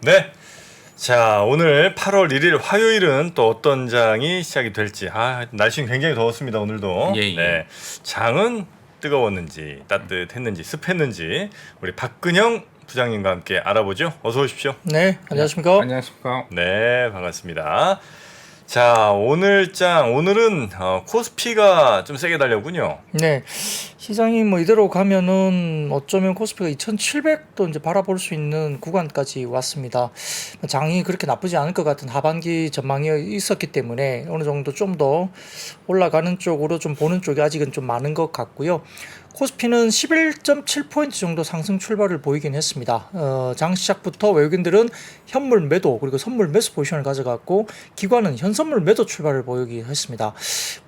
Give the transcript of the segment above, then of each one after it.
네. 자, 오늘 8월 1일 화요일은 또 어떤 장이 시작이 될지. 날씨는 굉장히 더웠습니다, 오늘도. 예, 예. 네. 장은 뜨거웠는지, 따뜻했는지, 습했는지, 우리 박근형 부장님과 함께 알아보죠. 어서 오십시오. 네, 안녕하십니까? 안녕하십니까. 네, 반갑습니다. 자, 오늘은 코스피가 좀 세게 달렸군요. 네, 시장이 뭐 이대로 가면은 어쩌면 코스피가 2,700도 이제 바라볼 수 있는 구간까지 왔습니다. 장이 그렇게 나쁘지 않을 것 같은 하반기 전망이 있었기 때문에 어느 정도 좀 더 올라가는 쪽으로 좀 보는 쪽이 아직은 좀 많은 것 같고요. 코스피는 11.7포인트 정도 상승 출발을 보이긴 했습니다. 장 시작부터 외국인들은 현물 매도 그리고 선물 매수 포지션을 가져갔고 기관은 현선물 매도 출발을 보이긴 했습니다.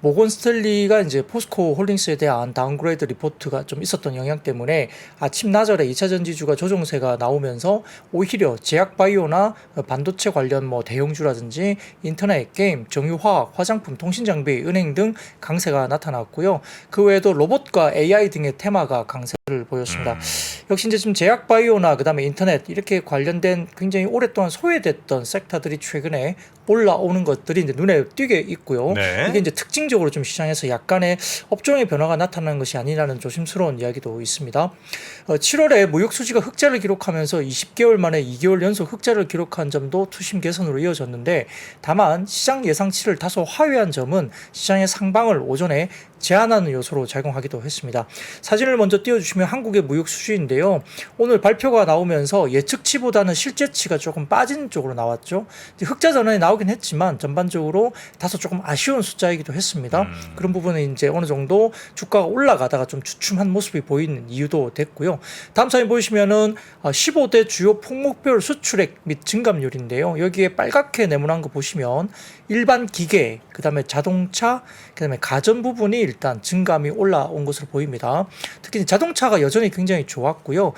모건 스탠리가 이제 포스코 홀딩스에 대한 다운그레이드 리포트가 좀 있었던 영향 때문에 아침 나절에 2차 전지주가 조정세가 나오면서 오히려 제약바이오나 반도체 관련 뭐 대형주라든지 인터넷, 게임, 정유화학, 화장품, 통신장비, 은행 등 강세가 나타났고요. 그 외에도 로봇과 AI 등의 테마가 강세를 보였습니다. 역시 이제 지금 제약바이오나 그다음에 인터넷 이렇게 관련된 굉장히 오랫동안 소외됐던 섹터들이 최근에 올라오는 것들이 이제 눈에 띄게 있고요. 네. 이게 이제 특징적으로 좀 시장에서 약간의 업종의 변화가 나타나는 것이 아니라는 조심스러운 이야기도 있습니다. 7월에 무역 수지가 흑자를 기록하면서 20개월 만에 2개월 연속 흑자를 기록한 점도 투심 개선으로 이어졌는데 다만 시장 예상치를 다소 하회한 점은 시장의 상방을 오전에 제한하는 요소로 작용하기도 했습니다. 사진을 먼저 띄워주시면 한국의 무역 수지인데요. 오늘 발표가 나오면서 예측치보다는 실제치가 조금 빠진 쪽으로 나왔죠. 흑자 전환이 나오긴 했지만 전반적으로 다소 조금 아쉬운 숫자이기도 했습니다. 그런 부분은 이제 어느 정도 주가가 올라가다가 좀 주춤한 모습이 보이는 이유도 됐고요. 다음 사진 보시면은 15대 주요 품목별 수출액 및 증감률인데요. 여기에 빨갛게 네모난 거 보시면 일반 기계, 그다음에 자동차, 그다음에 가전 부분이 일단 증감이 올라온 것으로 보입니다. 특히 자동차가 여전히 굉장히 좋았고요.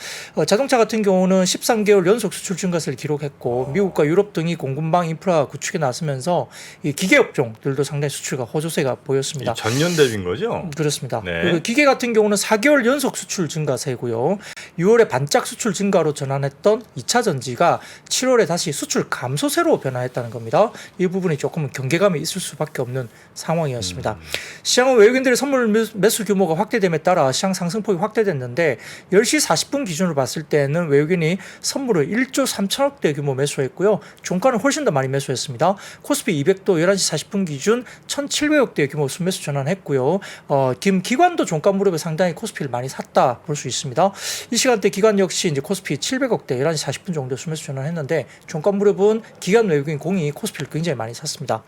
자동차 같은 경우는 13개월 연속 수출 증가세를 기록했고 미국과 유럽 등이 공급망 인프라 구축에 나서면서 이 기계 업종들도 상당히 수출가 호조세가 보였습니다. 전년 대비인 거죠? 그렇습니다. 네. 그리고 기계 같은 경우는 4개월 연속 수출 증가세고요. 6월에 반짝 수출 증가로 전환했던 2차 전지가 7월에 다시 수출 감소세로 변화했다는 겁니다. 이 부분이 조금 경계감이 있을 수밖에 없는 상황이었습니다. 시장은 외국인들의 선물 매수 규모가 확대됨에 따라 시장 상승폭이 확대됐는데 10시 40분 기준으로 봤을 때는 외국인이 선물을 1조 3천억대 규모 매수했고요. 종가는 훨씬 더 많이 매수했습니다. 코스피 200도 11시 40분 기준 1,700억대 규모 순매수 전환했고요. 기관도 종가 무렵에 상당히 코스피를 많이 샀다 볼 수 있습니다. 이 시간대 기관 역시 이제 코스피 700억대 11시 40분 정도 순매수 전환했는데 종가 무렵은 기관 외국인 공이 코스피를 굉장히 많이 샀습니다.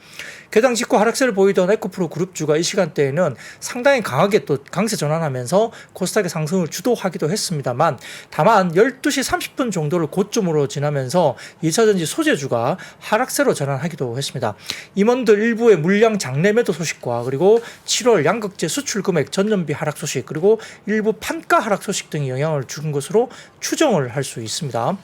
개당 직후 하락세를 보이던 에코프로 그룹주가 이 시간대에는 상당히 강하게 또 강세 전환하면서 코스닥의 상승을 주도하기도 했습니다만 다만 12시 30분 정도를 고점으로 지나면서 2차전지 소재주가 하락세로 전환하기도 했습니다. 임원들 일부의 물량 장내 매도 소식과 그리고 7월 양극재 수출 금액 전년비 하락 소식 그리고 일부 판가 하락 소식 등이 영향을 준 것으로 추정을 할 수 있습니다.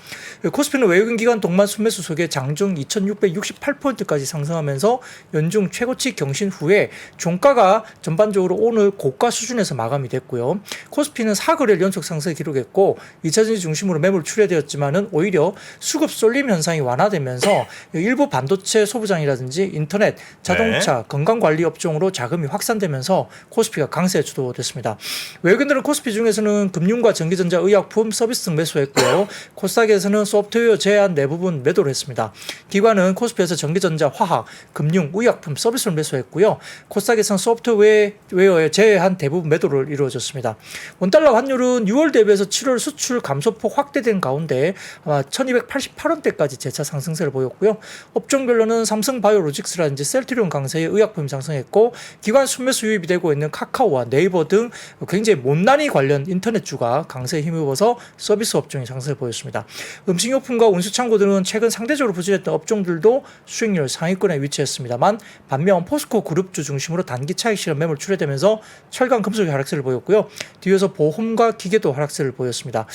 코스피는 외국인 기관 동반 순매수 속에 장중 2668포인트까지 상승하면서 연중 최고치 경신 후에 종가가 전반적으로 오늘 고가 수준에서 마감이 됐고요. 코스피는 4거래일 연속 상승을 기록했고 2차전지 중심으로 매물 출회되었지만은 오히려 수급 쏠림 현상이 완화되면서 일부 반도체 소부장이라든지 인터넷, 자동차, 건강관리 업종으로 자금이 확산되면서 코스피가 강세 주도됐습니다. 외국인들은 코스피 중에서는 금융과 전기전자, 의약품, 서비스 등 매수했고요. 코스닥에서는 소프트웨어 제한 대부분 매도를 했습니다. 기관은 코스피에서 전기전자, 화학, 금융, 의약품, 서비스를 매수했고요. 코스닥에서는 소프트웨어에 제외한 대부분 매도를 이루어졌습니다. 원달러 환율은 6월 대비해서 7월 수출 감소폭 확대된 가운데 아마 1288원대까지 재차 상승세를 보였고요. 업종별로는 삼성바이오로직스라든지 셀트리온 강세의 의약품이 상승했고 기관 순매수 유입이 되고 있는 카카오와 네이버 등 굉장히 못난이 관련 인터넷주가 강세에 힘입어서 서비스 업종이 상승을 보였습니다. 음식료품과 운수창고 등은 최근 상대적으로 부진했던 업종들도 수익률 상위권에 위치했습니다만 반면 포스코 그룹주 중심으로 단기 차익 실현 매물 출회되면서 철강 금속이 하락세를 보였고 보였고요. 뒤에서 보험과 기계도 하락세를 보였습니다.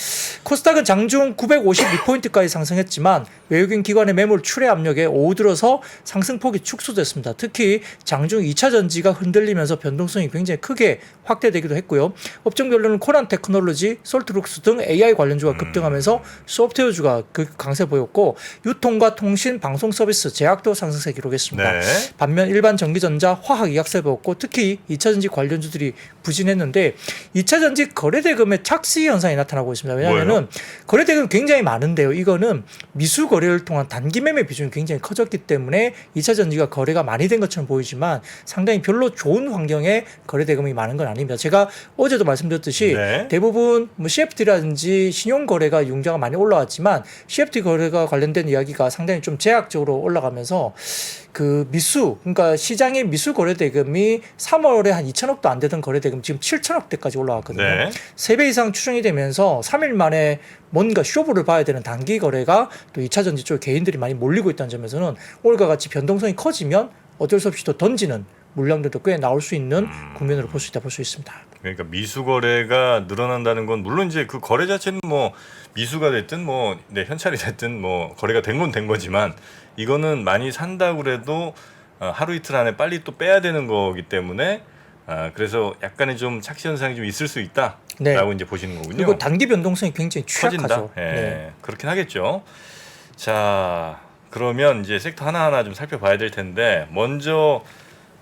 코스닥은 장중 952포인트까지 상승했지만 외국인 기관의 매물 출회 압력에 오후 들어서 상승폭이 축소됐습니다. 특히 장중 2차 전지가 흔들리면서 변동성이 굉장히 크게 확대되기도 했고요. 업종별로는 코난 테크놀로지, 솔트룩스 등 AI 관련주가 급등하면서 소프트웨어주가 강세 보였고 유통과 통신, 방송 서비스, 제약도 상승세 기록했습니다. 네. 반면 일반 전기전자, 화학, 약세 보였고 특히 2차전지 관련주들이 부진했는데 2차전지 거래대금의 착시 현상이 나타나고 있습니다. 왜냐하면 거래대금이 굉장히 많은데요. 이거는 미수 거래를 통한 단기 매매 비중이 굉장히 커졌기 때문에 2차전지가 거래가 많이 된 것처럼 보이지만 상당히 별로 좋은 환경에 거래대금이 많은 건 아닙니다. 제가 어제도 말씀드렸듯이 네. 대부분 뭐 CFD라든지 신용거래가 융자가 많이 올라왔지만 CFD 거래가 관련된 이야기가 상당히 좀 제약적으로 올라가면서 그 미수, 그러니까 시장의 미수 거래대금이 3월에 한 2천억도 안 되던 거래대금 지금 7천억대까지 올라왔거든요. 네. 3배 이상 추정이 되면서 3일 만에 뭔가 쇼부를 봐야 되는 단기 거래가 또 2차전지 쪽 개인들이 많이 몰리고 있다는 점에서는 오늘과 같이 변동성이 커지면 어쩔 수 없이 또 던지는 물량들도 꽤 나올 수 있는 국면으로 볼 수 있다 볼 수 있습니다. 그러니까 미수 거래가 늘어난다는 건 물론 이제 그 거래 자체는 뭐 미수가 됐든 뭐 현찰이 됐든 뭐 거래가 된 건 된 거지만 이거는 많이 산다고 그래도 하루 이틀 안에 빨리 또 빼야 되는 거기 때문에 그래서 약간의 좀 착시 현상이 좀 있을 수 있다라고 네. 이제 보시는 거군요. 그리고 단기 변동성이 굉장히 커진다. 취약하죠. 예, 네. 그렇긴 하겠죠. 자, 그러면 이제 섹터 하나하나 좀 살펴봐야 될 텐데 먼저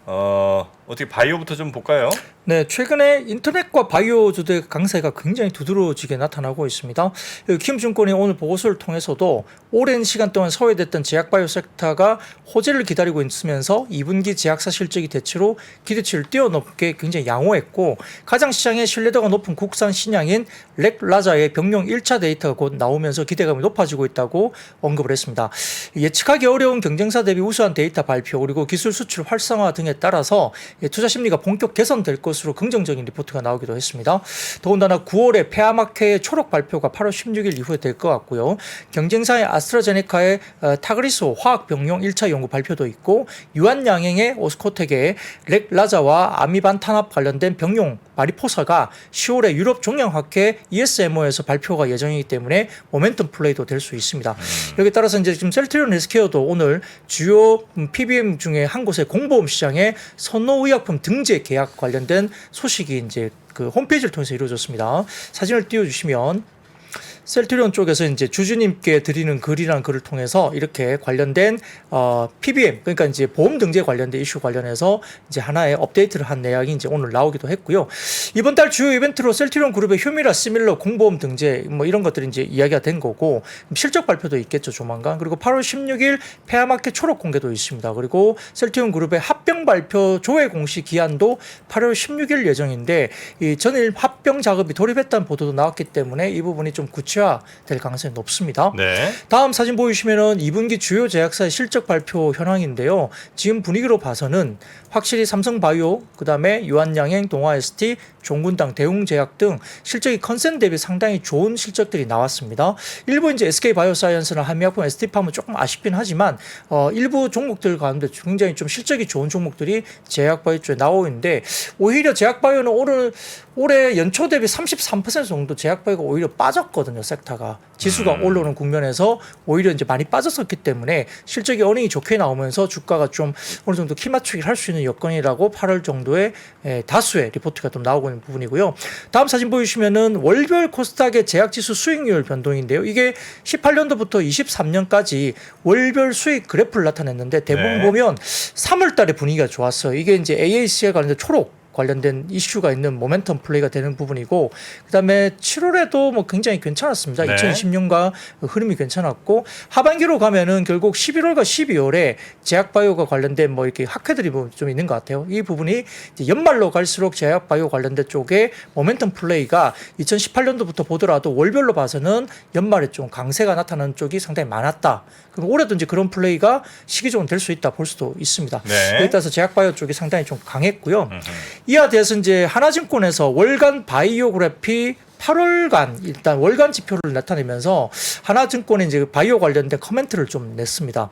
어떻게 바이오부터 좀 볼까요? 네, 최근에 인터넷과 바이오주들의 강세가 굉장히 두드러지게 나타나고 있습니다. 키움증권이 오늘 보고서를 통해서도 오랜 시간 동안 소외됐던 제약바이오 섹터가 호재를 기다리고 있으면서 2분기 제약사 실적이 대체로 기대치를 뛰어넘게 굉장히 양호했고 가장 시장의 신뢰도가 높은 국산 신약인 렉라자의 병용 1차 데이터가 곧 나오면서 기대감이 높아지고 있다고 언급을 했습니다. 예측하기 어려운 경쟁사 대비 우수한 데이터 발표 그리고 기술 수출 활성화 등에 따라서 투자 심리가 본격 개선될 것으로 긍정적인 리포트가 나오기도 했습니다. 더군다나 9월에 페아마케의 초록 발표가 8월 16일 이후에 될 것 같고요. 경쟁사의 아스트라제네카의 타그리소 화학병용 1차 연구 발표도 있고 유한양행의 오스코텍의 렉라자와 아미반탄압 관련된 병용 마리포사가 10월에 유럽 종양학회 ESMO에서 발표가 예정이기 때문에 모멘텀 플레이도 될 수 있습니다. 여기에 따라서 이제 지금 셀트리온 헬스케어도 오늘 주요 PBM 중에 한 곳의 공보험 시장에 선호의약품 등재 계약 관련된 소식이 이제 그 홈페이지를 통해서 이루어졌습니다. 사진을 띄워주시면 셀트리온 쪽에서 이제 주주님께 드리는 글이라는 글을 통해서 이렇게 관련된 PBM 그러니까 이제 보험 등재 관련된 이슈 관련해서 이제 하나의 업데이트를 한 내용이 이제 오늘 나오기도 했고요. 이번 달 주요 이벤트로 셀트리온 그룹의 휴미라 시밀러 공보험 등재 뭐 이런 것들이 이제 이야기가 된 거고 실적 발표도 있겠죠 조만간. 그리고 8월 16일 페아마켓 초록 공개도 있습니다. 그리고 셀트리온 그룹의 합병 발표 조회 공시 기한도 8월 16일 예정인데 이 전일 합병 작업이 돌입했다는 보도도 나왔기 때문에 이 부분이 좀 될 가능성이 높습니다. 네. 다음 사진 보이시면은 2분기 주요 제약사의 실적 발표 현황인데요. 지금 분위기로 봐서는 확실히 삼성바이오, 그다음에 유한양행, 동아ST, 종군당, 대웅제약 등 실적이 컨센 대비 상당히 좋은 실적들이 나왔습니다. 일부 이제 SK바이오사이언스나 한미약품, ST팜은 조금 아쉽긴 하지만 일부 종목들 가운데 굉장히 좀 실적이 좋은 종목들이 제약바이오 쪽에 나오고 있는데 오히려 제약바이오는 올해 연초 대비 33% 정도 제약바이오가 오히려 빠졌거든요. 섹터가 지수가 올라오는 국면에서 오히려 이제 많이 빠졌었기 때문에 실적이 어닝이 좋게 나오면서 주가가 좀 어느 정도 키 맞추기를 할 수 있는 여건이라고 8월 정도에 다수의 리포트가 좀 나오고 있는 부분이고요. 다음 사진 보여주시면은 월별 코스닥의 제약지수 수익률 변동인데요. 이게 18년도부터 23년까지 월별 수익 그래프를 나타냈는데 대부분 보면 3월 달에 분위기가 좋았어요. 이게 이제 AAC에 관련된 초록 관련된 이슈가 있는 모멘텀 플레이가 되는 부분이고 그다음에 7월에도 뭐 굉장히 괜찮았습니다. 네. 2020년과 흐름이 괜찮았고 하반기로 가면은 결국 11월과 12월에 제약바이오가 관련된 뭐 이렇게 학회들이 좀 있는 것 같아요. 이 부분이 이제 연말로 갈수록 제약바이오 관련된 쪽에 모멘텀 플레이가 2018년도부터 보더라도 월별로 봐서는 연말에 좀 강세가 나타나는 쪽이 상당히 많았다. 그럼 올해도 이제 그런 플레이가 시기적으로 될 수 있다 볼 수도 있습니다. 네. 여기에 따라서 제약바이오 쪽이 상당히 좀 강했고요. 이와 대해서 이제 하나증권에서 월간 바이오그래피 8월간 일단 월간 지표를 나타내면서 하나증권의 이제 바이오 관련된 커멘트를 좀 냈습니다.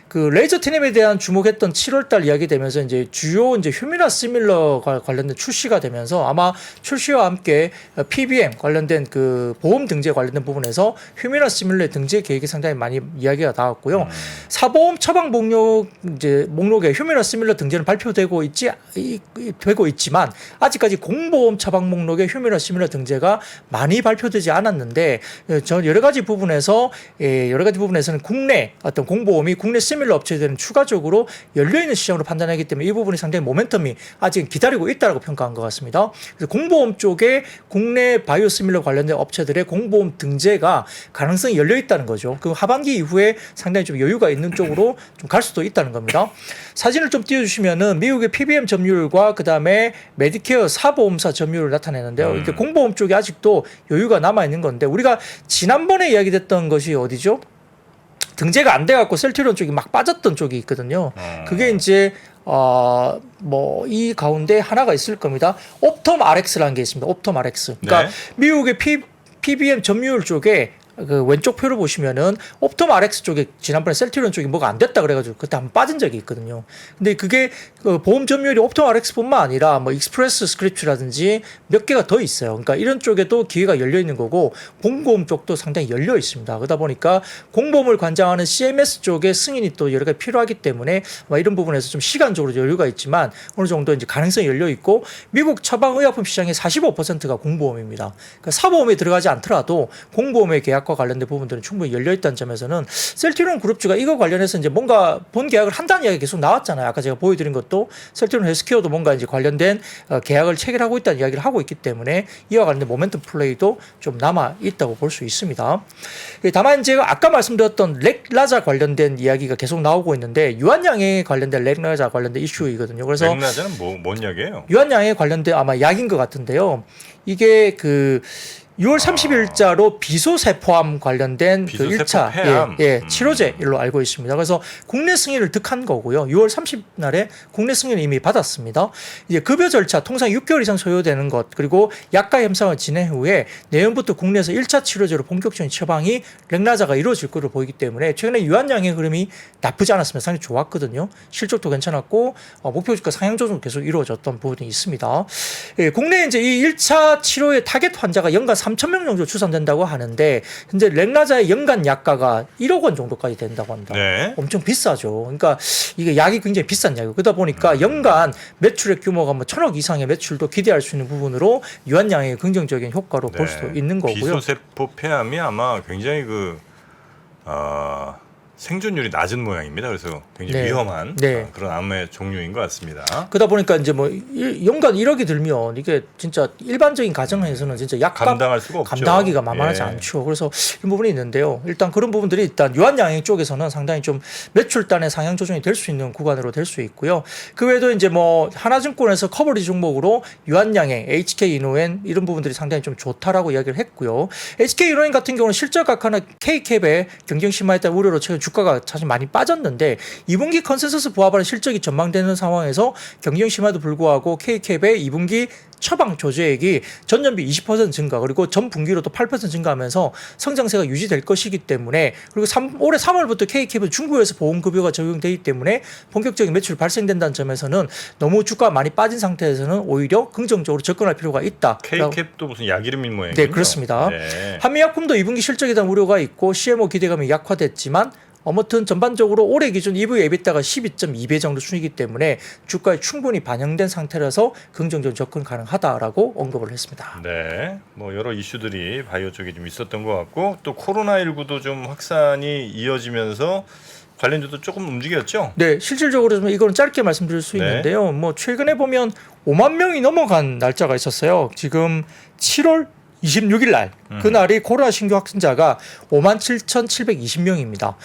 그 레이저 티넴에 대한 주목했던 7월달 이야기 되면서 이제 주요 이제 휴미라 시밀러가 관련된 출시가 되면서 아마 출시와 함께 PBM 관련된 그 보험 등재 관련된 부분에서 휴미라 시밀러의 등재 계획이 상당히 많이 이야기가 나왔고요. 사보험 처방 목록에 휴미라 시밀러 등재는 발표되고 있지만 아직까지 공보험 처방 목록에 휴미라 시밀러 등재가 많이 발표되지 않았는데 여러 가지 부분에서는 국내 어떤 공보험이 국내 시밀러 업체들은 추가적으로 열려있는 시장으로 판단하기 때문에 이 부분이 상당히 모멘텀이 아직 기다리고 있다고 평가한 것 같습니다. 그래서 공보험 쪽에 국내 바이오 시밀러 관련된 업체들의 공보험 등재가 가능성이 열려있다는 거죠. 그 하반기 이후에 상당히 좀 여유가 있는 쪽으로 좀 갈 수도 있다는 겁니다. 사진을 좀 띄워주시면은 미국의 PBM 점유율과 그 다음에 메디케어 사보험사 점유율을 나타내는데요. 이렇게 공보험 쪽에 아직도 여유가 남아있는 건데 우리가 지난번에 이야기됐던 것이 어디죠? 등재가 안 돼갖고 셀트리온 쪽이 막 빠졌던 쪽이 있거든요. 그게 이제 이 가운데 하나가 있을 겁니다. 옵텀 RX라는 게 있습니다. 옵텀 RX. 그러니까 미국의 PBM 점유율 쪽에 그 왼쪽 표를 보시면은 옵텀 RX 쪽에 지난번에 셀트리온 쪽이 뭐가 안 됐다 그래가지고 그때 한번 빠진 적이 있거든요. 근데 그게 그 보험 점유율이 옵텀 RX뿐만 아니라 뭐 익스프레스 스크립트라든지 몇 개가 더 있어요. 그러니까 이런 쪽에도 기회가 열려 있는 거고 공보험 쪽도 상당히 열려 있습니다. 그러다 보니까 공보험을 관장하는 CMS 쪽의 승인이 또 여러 가지 필요하기 때문에 이런 부분에서 좀 시간적으로 여유가 있지만 어느 정도 이제 가능성이 열려 있고 미국 처방의약품 시장의 45%가 공보험입니다. 그러니까 사보험에 들어가지 않더라도 공보험의 계약 관련된 부분들은 충분히 열려있다는 점에서는 셀트리온 그룹주가 이거 관련해서 이제 뭔가 본 계약을 한다는 이야기가 계속 나왔잖아요. 아까 제가 보여드린 것도 셀트리온 헬스케어도 뭔가 이제 관련된 계약을 체결하고 있다는 이야기를 하고 있기 때문에 이와 관련된 모멘텀 플레이도 좀 남아있다고 볼 수 있습니다. 다만 제가 아까 말씀드렸던 렉라자 관련된 이야기가 계속 나오고 있는데 유한양에 관련된 렉라자 관련된 이슈이거든요. 그래서 렉라자는 뭔 약이에요? 유한양에 관련된 아마 약인 것 같은데요. 이게 그 6월 30일자로 비소세포암 관련된 그 1차 치료제로 알고 있습니다. 그래서 국내 승인을 득한 거고요. 6월 30날에 국내 승인을 이미 받았습니다. 이제 급여 절차 통상 6개월 이상 소요되는 것 그리고 약가 협상을 진행 후에 내년부터 국내에서 1차 치료제로 본격적인 처방이 렉라자가 이루어질 것으로 보이기 때문에 최근에 유한양의 흐름이 나쁘지 않았습니다. 상당히 좋았거든요. 실적도 괜찮았고 목표 주가 상향 조정도 계속 이루어졌던 부분이 있습니다. 국내에 이제 이 1차 치료의 타겟 환자가 연간 3,000명 정도 추산된다고 하는데 현재 렉라자의 연간 약가가 1억 원 정도까지 된다고 합니다. 네. 엄청 비싸죠. 그러니까 이게 약이 굉장히 비싼 약이고 그러다 보니까 연간 매출액 규모가 뭐 1,000억 이상의 매출도 기대할 수 있는 부분으로 유한양의 긍정적인 효과로 볼 수도 있는 거고요. 비소세포 폐암이 아마 굉장히 생존율이 낮은 모양입니다. 그래서 굉장히 위험한 그런 암의 종류인 것 같습니다. 그러다 보니까 이제 뭐 연간 1억이 들면 이게 진짜 일반적인 가정에서는 진짜 약값 감당할 수가 없죠. 감당하기가 만만하지 않죠. 그래서 이런 부분이 있는데요. 일단 그런 부분들이 일단 유한양행 쪽에서는 상당히 좀 매출단의 상향 조정이 될 수 있는 구간으로 될 수 있고요. 그 외에도 이제 뭐 하나증권에서 커버리지 종목으로 유한양행, HK이노엔 이런 부분들이 상당히 좀 좋다라고 이야기를 했고요. HK이노엔 같은 경우는 실적 악화나 K캡의 경쟁 심화에 따른 우려로 최근 주가가 사실 많이 빠졌는데 2분기 컨센서스 부합하는 실적이 전망되는 상황에서 경쟁 심화에도 불구하고 K캡의 2분기 처방 조제액이 전년비 20% 증가 그리고 전 분기로도 8% 증가하면서 성장세가 유지될 것이기 때문에 그리고 올해 3월부터 K캡은 중국에서 보험급여가 적용되기 때문에 본격적인 매출 발생된다는 점에서는 너무 주가가 많이 빠진 상태에서는 오히려 긍정적으로 접근할 필요가 있다. K캡도 무슨 약 이름인 모양이군요. 네, 그렇습니다. 한미약품도 2분기 실적에 대한 우려가 있고 CMO 기대감이 약화됐지만 아무튼 전반적으로 올해 기준 EV EBITDA가 12.2배 정도 순이기 때문에 주가에 충분히 반영된 상태라서 긍정적 접근 가능하다라고 언급을 했습니다. 네, 뭐 여러 이슈들이 바이오 쪽에 좀 있었던 것 같고 또 코로나19도 좀 확산이 이어지면서 관련주도 조금 움직였죠? 네, 실질적으로 좀 이거는 짧게 말씀드릴 수 있는데요. 뭐 최근에 보면 5만 명이 넘어간 날짜가 있었어요. 지금 7월 26일 날 그날이 코로나 신규 확진자가 57,720명입니다.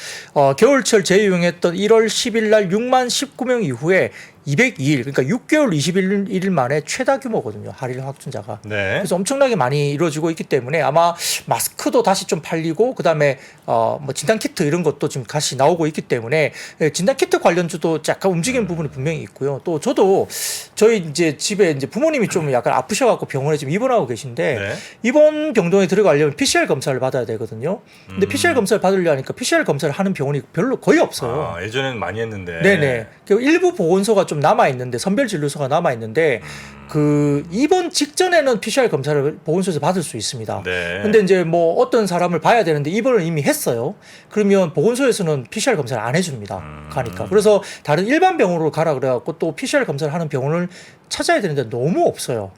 겨울철 재유행했던 1월 10일 날 6만 19명 이후에 202일, 그러니까 6개월 21일 만에 최다 규모거든요. har일 확진자가. 네. 그래서 엄청나게 많이 이루어지고 있기 때문에 아마 마스크도 다시 좀 팔리고 그다음에 뭐 진단 키트 이런 것도 지금 다시 나오고 있기 때문에 진단 키트 관련주도 약간 움직이는 부분이 분명히 있고요. 또 저도 저희 이제 집에 이제 부모님이 좀 약간 아프셔갖고 병원에 지금 입원하고 계신데 네. 입원 병동에 들어가려면 PCR 검사를 받아야 되거든요. 근데 PCR 검사를 받으려니까 PCR 검사를 하는 병원이 별로 거의 없어요. 아, 예전에는 많이 했는데. 네네. 그 일부 보건소가 좀 남아 있는데 선별 진료소가 남아 있는데 그 입원 직전에는 PCR 검사를 보건소에서 받을 수 있습니다. 네. 근데 이제 뭐 어떤 사람을 봐야 되는데 입원을 이미 했어요. 그러면 보건소에서는 PCR 검사를 안 해줍니다. 가니까. 그래서 다른 일반 병원으로 가라 그래갖고 또 PCR 검사를 하는 병원을 찾아야 되는데 너무 없어요.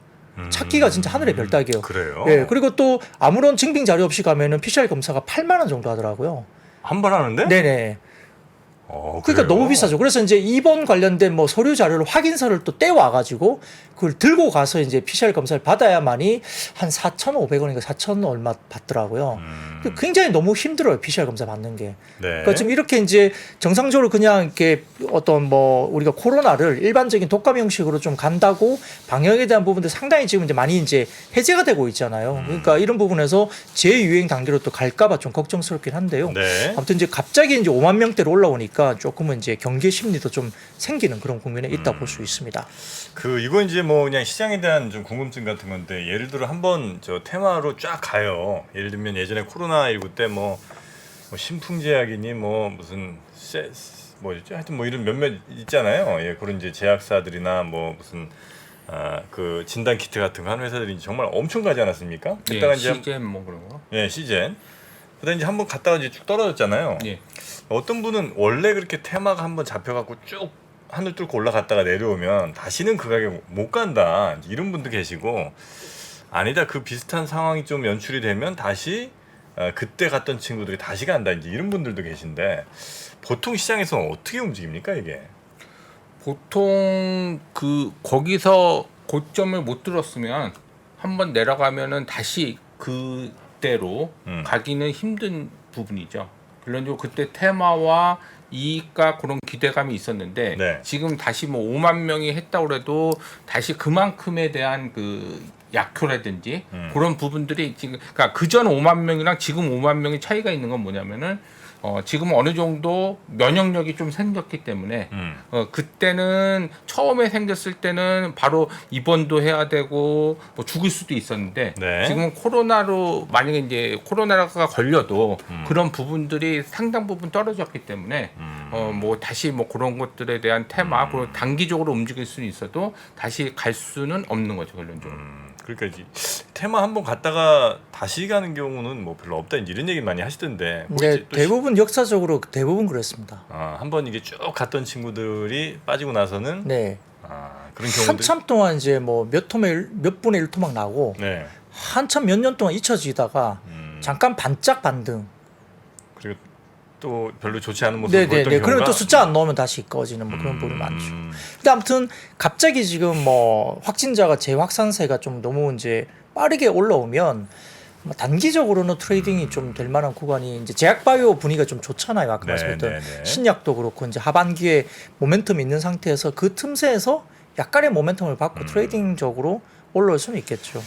찾기가 진짜 하늘의 별 따기예요. 그래요? 예. 그리고 또 아무런 증빙 자료 없이 가면은 PCR 검사가 8만 원 정도 하더라고요. 한 번 하는데? 네네. 그러니까 그래요? 너무 비싸죠. 그래서 이제 입원 관련된 뭐 서류 자료를 확인서를 또 떼와 가지고 그걸 들고 가서 이제 PCR 검사를 받아야만이 한 4,500원인가 4,000 얼마 받더라고요. 굉장히 너무 힘들어요. PCR 검사 받는 게. 네. 그러니까 지금 이렇게 이제 정상적으로 그냥 이렇게 어떤 뭐 우리가 코로나를 일반적인 독감 형식으로 좀 간다고 방역에 대한 부분들 상당히 지금 이제 많이 이제 해제가 되고 있잖아요. 그러니까 이런 부분에서 재유행 단계로 또 갈까봐 좀 걱정스럽긴 한데요. 네. 아무튼 이제 갑자기 이제 5만 명대로 올라오니까 조금은 이제 경계 심리도 좀 생기는 그런 국면에 있다 볼 수 있습니다. 이거 이제 뭐 그냥 시장에 대한 좀 궁금증 같은 건데 예를 들어 한번 저 테마로 쫙 가요. 예를 들면 예전에 코로나19 때 뭐 신풍제약이니 뭐 무슨 뭐였죠? 하여튼 뭐 이런 몇몇 있잖아요. 예, 그런 이제 제약사들이나 뭐 무슨 그 진단 키트 같은 거 하는 회사들이 정말 엄청 가지 않았습니까? 그때가 이제 시젠 뭐 그런 거. 예, 시젠. 그다음 이제 한번 갔다가 이제 쭉 떨어졌잖아요. 예. 어떤 분은 원래 그렇게 테마가 한번 잡혀갖고 쭉 하늘 뚫고 올라갔다가 내려오면 다시는 그 가게 못 간다 이런 분도 계시고 아니다 그 비슷한 상황이 좀 연출이 되면 다시 그때 갔던 친구들이 다시 간다 이제 이런 분들도 계신데 보통 시장에서는 어떻게 움직입니까 이게? 보통 그 거기서 고점을 못 들었으면 한번 내려가면은 다시 그대로 가기는 힘든 부분이죠. 물론 그때 테마와 이익과 그런 기대감이 있었는데 네. 지금 다시 뭐 5만 명이 했다고 해도 다시 그만큼에 대한 그 약효라든지 그런 부분들이 지금 그러니까 그전 5만 명이랑 지금 5만 명의 차이가 있는 건 뭐냐면은 지금 어느 정도 면역력이 좀 생겼기 때문에 그때는 처음에 생겼을 때는 바로 입원도 해야 되고 뭐 죽을 수도 있었는데 네. 지금은 코로나로 만약에 이제 코로나가 걸려도 그런 부분들이 상당 부분 떨어졌기 때문에 뭐 다시 뭐 그런 것들에 대한 테마 그리고 단기적으로 움직일 수는 있어도 다시 갈 수는 없는 거죠 결론적으로. 그러니까 이제 테마 한번 갔다가 다시 가는 경우는 뭐 별로 없다 이런 얘기 많이 하시던데. 뭐 네, 이제 또 대부분 역사적으로 대부분 그렇습니다. 한번 이게 쭉 갔던 친구들이 빠지고 나서는 네. 그런 경우들. 한참 동안 이제 뭐 몇 분의 1 토막 나고 네. 한참 몇 년 동안 잊혀지다가 잠깐 반짝 반등. 그리고 또 별로 좋지 않은 모습을 보였던 네네네. 경우가. 그러면 또 숫자 안 넣으면 다시 꺼지는 뭐 그런 부분이 많죠. 근데 아무튼 갑자기 지금 뭐 확진자가 재확산세가 좀 너무 이제 빠르게 올라오면 뭐 단기적으로는 트레이딩이 좀 될 만한 구간이 이제 제약바이오 분위기가 좀 좋잖아요. 아까 네, 말씀했던 네, 네. 신약도 그렇고 이제 하반기에 모멘텀이 있는 상태에서 그 틈새에서 약간의 모멘텀을 받고 트레이딩적으로 올라올 수는 있겠죠.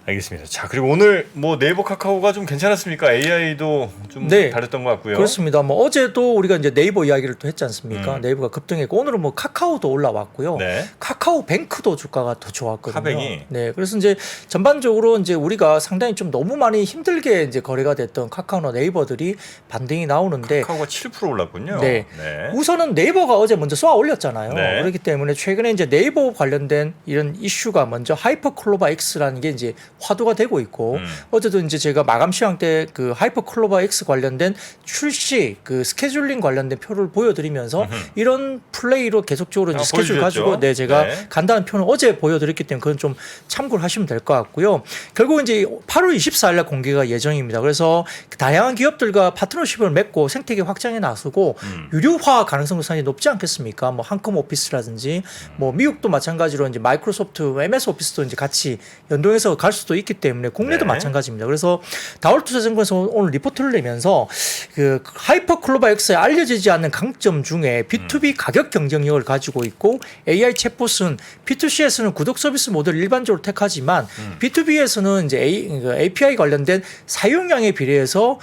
알겠습니다. 자 그리고 오늘 뭐 네이버 카카오가 좀 괜찮았습니까? AI도 좀 네. 다녔던 것 같고요. 그렇습니다. 뭐 어제도 우리가 이제 네이버 이야기를 또 했지 않습니까? 네이버가 급등했고 오늘은 뭐 카카오도 올라왔고요. 네. 카카오뱅크도 주가가 더 좋았거든요. 카뱅이. 네, 그래서 이제 전반적으로 이제 우리가 상당히 좀 너무 많이 힘들게 이제 거래가 됐던 카카오나 네이버들이 반등이 나오는데 카카오가 7% 올랐군요. 네. 네. 우선은 네이버가 어제 먼저 쏘아 올렸잖아요. 네. 그렇기 때문에 최근에 이제 네이버 관련된 이런 이슈가 먼저 하이퍼클로바 X라는 게 이제 화두가 되고 있고 어제도 이제 제가 마감 시황 때 그 하이퍼클로바 X 관련된 출시 그 스케줄링 관련된 표를 보여드리면서 이런 플레이로 계속적으로 이제 스케줄 보여주셨죠? 가지고 네 제가 네. 간단한 표는 어제 보여드렸기 때문에 그건 좀 참고를 하시면 될 것 같고요. 결국 이제 8월 24일 날 공개가 예정입니다. 그래서 다양한 기업들과 파트너십을 맺고 생태계 확장에 나서고 유료화 가능성도 상당히 높지 않겠습니까? 뭐 한컴 오피스라든지 뭐 미국도 마찬가지로 이제 마이크로소프트, MS 오피스도 이제 같이 연동해서 갈 수도 수도 있기 때문에 국내도 네. 마찬가지입니다. 그래서 다올투자증권에서 오늘 리포트를 내면서 그 하이퍼클로바 X에 알려지지 않는 강점 중에 B2B 가격 경쟁력을 가지고 있고 AI 챗봇은 B2C에서는 구독 서비스 모델을 일반적으로 택하지만 B2B에서는 이제 API 관련된 사용량에 비례해서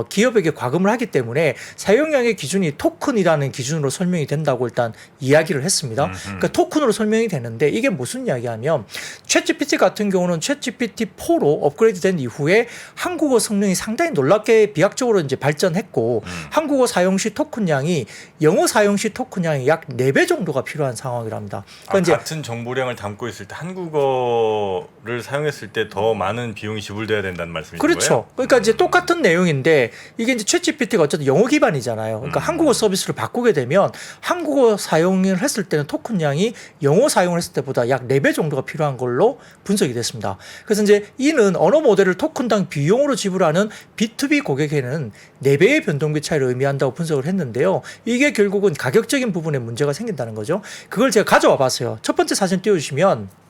기업에게 과금을 하기 때문에 사용량의 기준이 토큰이라는 기준으로 설명이 된다고 일단 이야기를 했습니다. 그러니까 토큰으로 설명이 되는데 이게 무슨 이야기하면 챗GPT 같은 경우는 챗GPT4로 업그레이드된 이후에 한국어 성능이 상당히 놀랍게 비약적으로 이제 발전했고 한국어 사용 시 토큰량이 영어 사용 시 토큰량이 약 4배 정도가 필요한 상황이랍니다. 그러니까 이제 같은 정보량을 담고 있을 때 한국어를 사용했을 때 더 많은 비용이 지불돼야 된다는 말씀이신 그렇죠. 거예요? 그러니까 이제 똑같은 내용인데 이게 이제 챗GPT가 어쨌든 영어 기반이잖아요. 그러니까 한국어 서비스를 바꾸게 되면 한국어 사용을 했을 때는 토큰량이 영어 사용을 했을 때보다 약 4배 정도가 필요한 걸로 분석이 됐습니다. 그래서 이제 이는 언어 모델을 토큰당 비용으로 지불하는 B2B 고객에는 4배의 변동비 차이를 의미한다고 분석을 했는데요. 이게 결국은 가격적인 부분에 문제가 생긴다는 거죠. 그걸 제가 가져와 봤어요. 첫 번째 사진 띄워주시면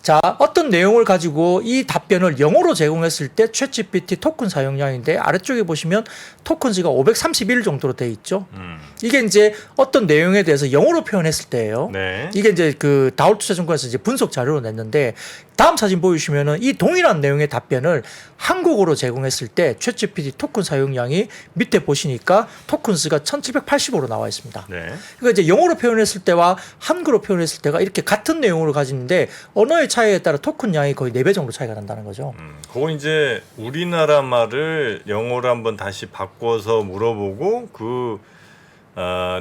자, 어떤 내용을 가지고 이 답변을 영어로 제공했을 때 챗GPT 토큰 사용량인데 아래쪽에 보시면 토큰수가 531 정도로 돼 있죠. 이게 이제 어떤 내용에 대해서 영어로 표현했을 때예요. 네. 이게 이제 그 다올투자증권에서 이제 분석 자료로 냈는데 다음 사진 보여주시면은 이 동일한 내용의 답변을 한국어로 제공했을 때 챗GPT 토큰 사용량이 밑에 보시니까 토큰수가 1780으로 나와 있습니다. 네. 그러니까 이제 영어로 표현했을 때와 한글로 표현했을 때가 이렇게 같은 내용을 가지는데 언어의 차이에 따라 토큰 양이 거의 4배 정도 차이가 난다는 거죠. 그건 이제 우리나라 말을 영어로 한번 다시 바꿔서 물어보고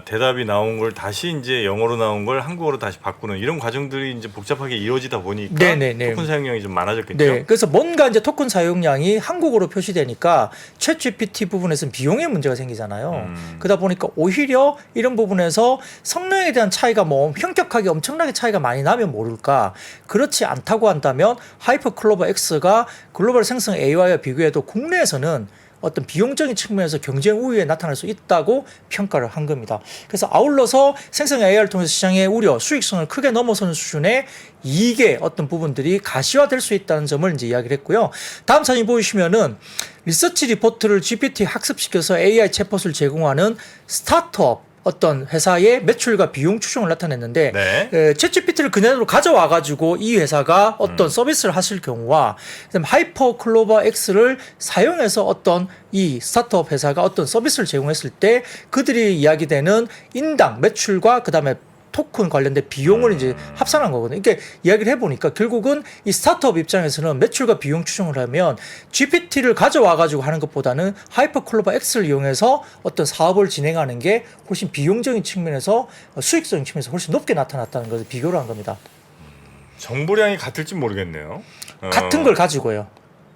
대답이 나온 걸 다시 이제 영어로 나온 걸 한국어로 다시 바꾸는 이런 과정들이 이제 복잡하게 이루어지다 보니까 네네네. 토큰 사용량이 좀 많아졌겠죠. 네, 그래서 뭔가 이제 토큰 사용량이 한국어로 표시되니까 챗GPT 부분에서는 비용의 문제가 생기잖아요. 그러다 보니까 오히려 이런 부분에서 성능에 대한 차이가 뭐 현격하게 엄청나게 차이가 많이 나면 모를까. 그렇지 않다고 한다면 하이퍼클로버 X가 글로벌 생성 AI와 비교해도 국내에서는 어떤 비용적인 측면에서 경쟁 우위에 나타날 수 있다고 평가를 한 겁니다. 그래서 아울러서 생성 AI를 통해서 시장의 우려, 수익성을 크게 넘어서는 수준의 이익의 어떤 부분들이 가시화될 수 있다는 점을 이제 이야기를 했고요. 다음 사진 보시면은 리서치 리포트를 GPT 학습시켜서 AI 챗봇을 제공하는 스타트업 어떤 회사의 매출과 비용 추정을 나타냈는데 네. 챗GPT를 그대로 가져와 가지고 이 회사가 어떤 서비스를 하실 경우와 그다음에 하이퍼클로버 X를 사용해서 어떤 이 스타트업 회사가 어떤 서비스를 제공했을 때 그들이 이야기되는 인당 매출과 그다음에 토큰 관련된 비용을 이제 합산한 거거든요. 그러니까 이야기를 해보니까 결국은 이 스타트업 입장에서는 매출과 비용 추정을 하면 GPT를 가져와 가지고 하는 것보다는 하이퍼클로버 X를 이용해서 어떤 사업을 진행하는 게 훨씬 비용적인 측면에서 수익적인 측면에서 훨씬 높게 나타났다는 것을 비교를 한 겁니다. 정보량이 같을지 모르겠네요. 같은 걸 가지고요.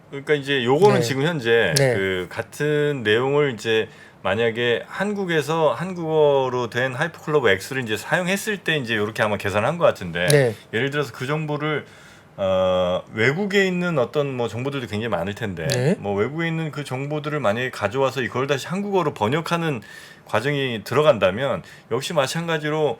그러니까 이제 요거는 네. 지금 현재 네. 그 같은 내용을 이제 만약에 한국에서 한국어로 된 하이퍼클로버 X를 이제 사용했을 때 이제 이렇게 아마 계산한 것 같은데 네. 예를 들어서 그 정보를 외국에 있는 어떤 뭐 정보들도 굉장히 많을 텐데 네. 뭐 외국에 있는 그 정보들을 만약에 가져와서 이걸 다시 한국어로 번역하는 과정이 들어간다면 역시 마찬가지로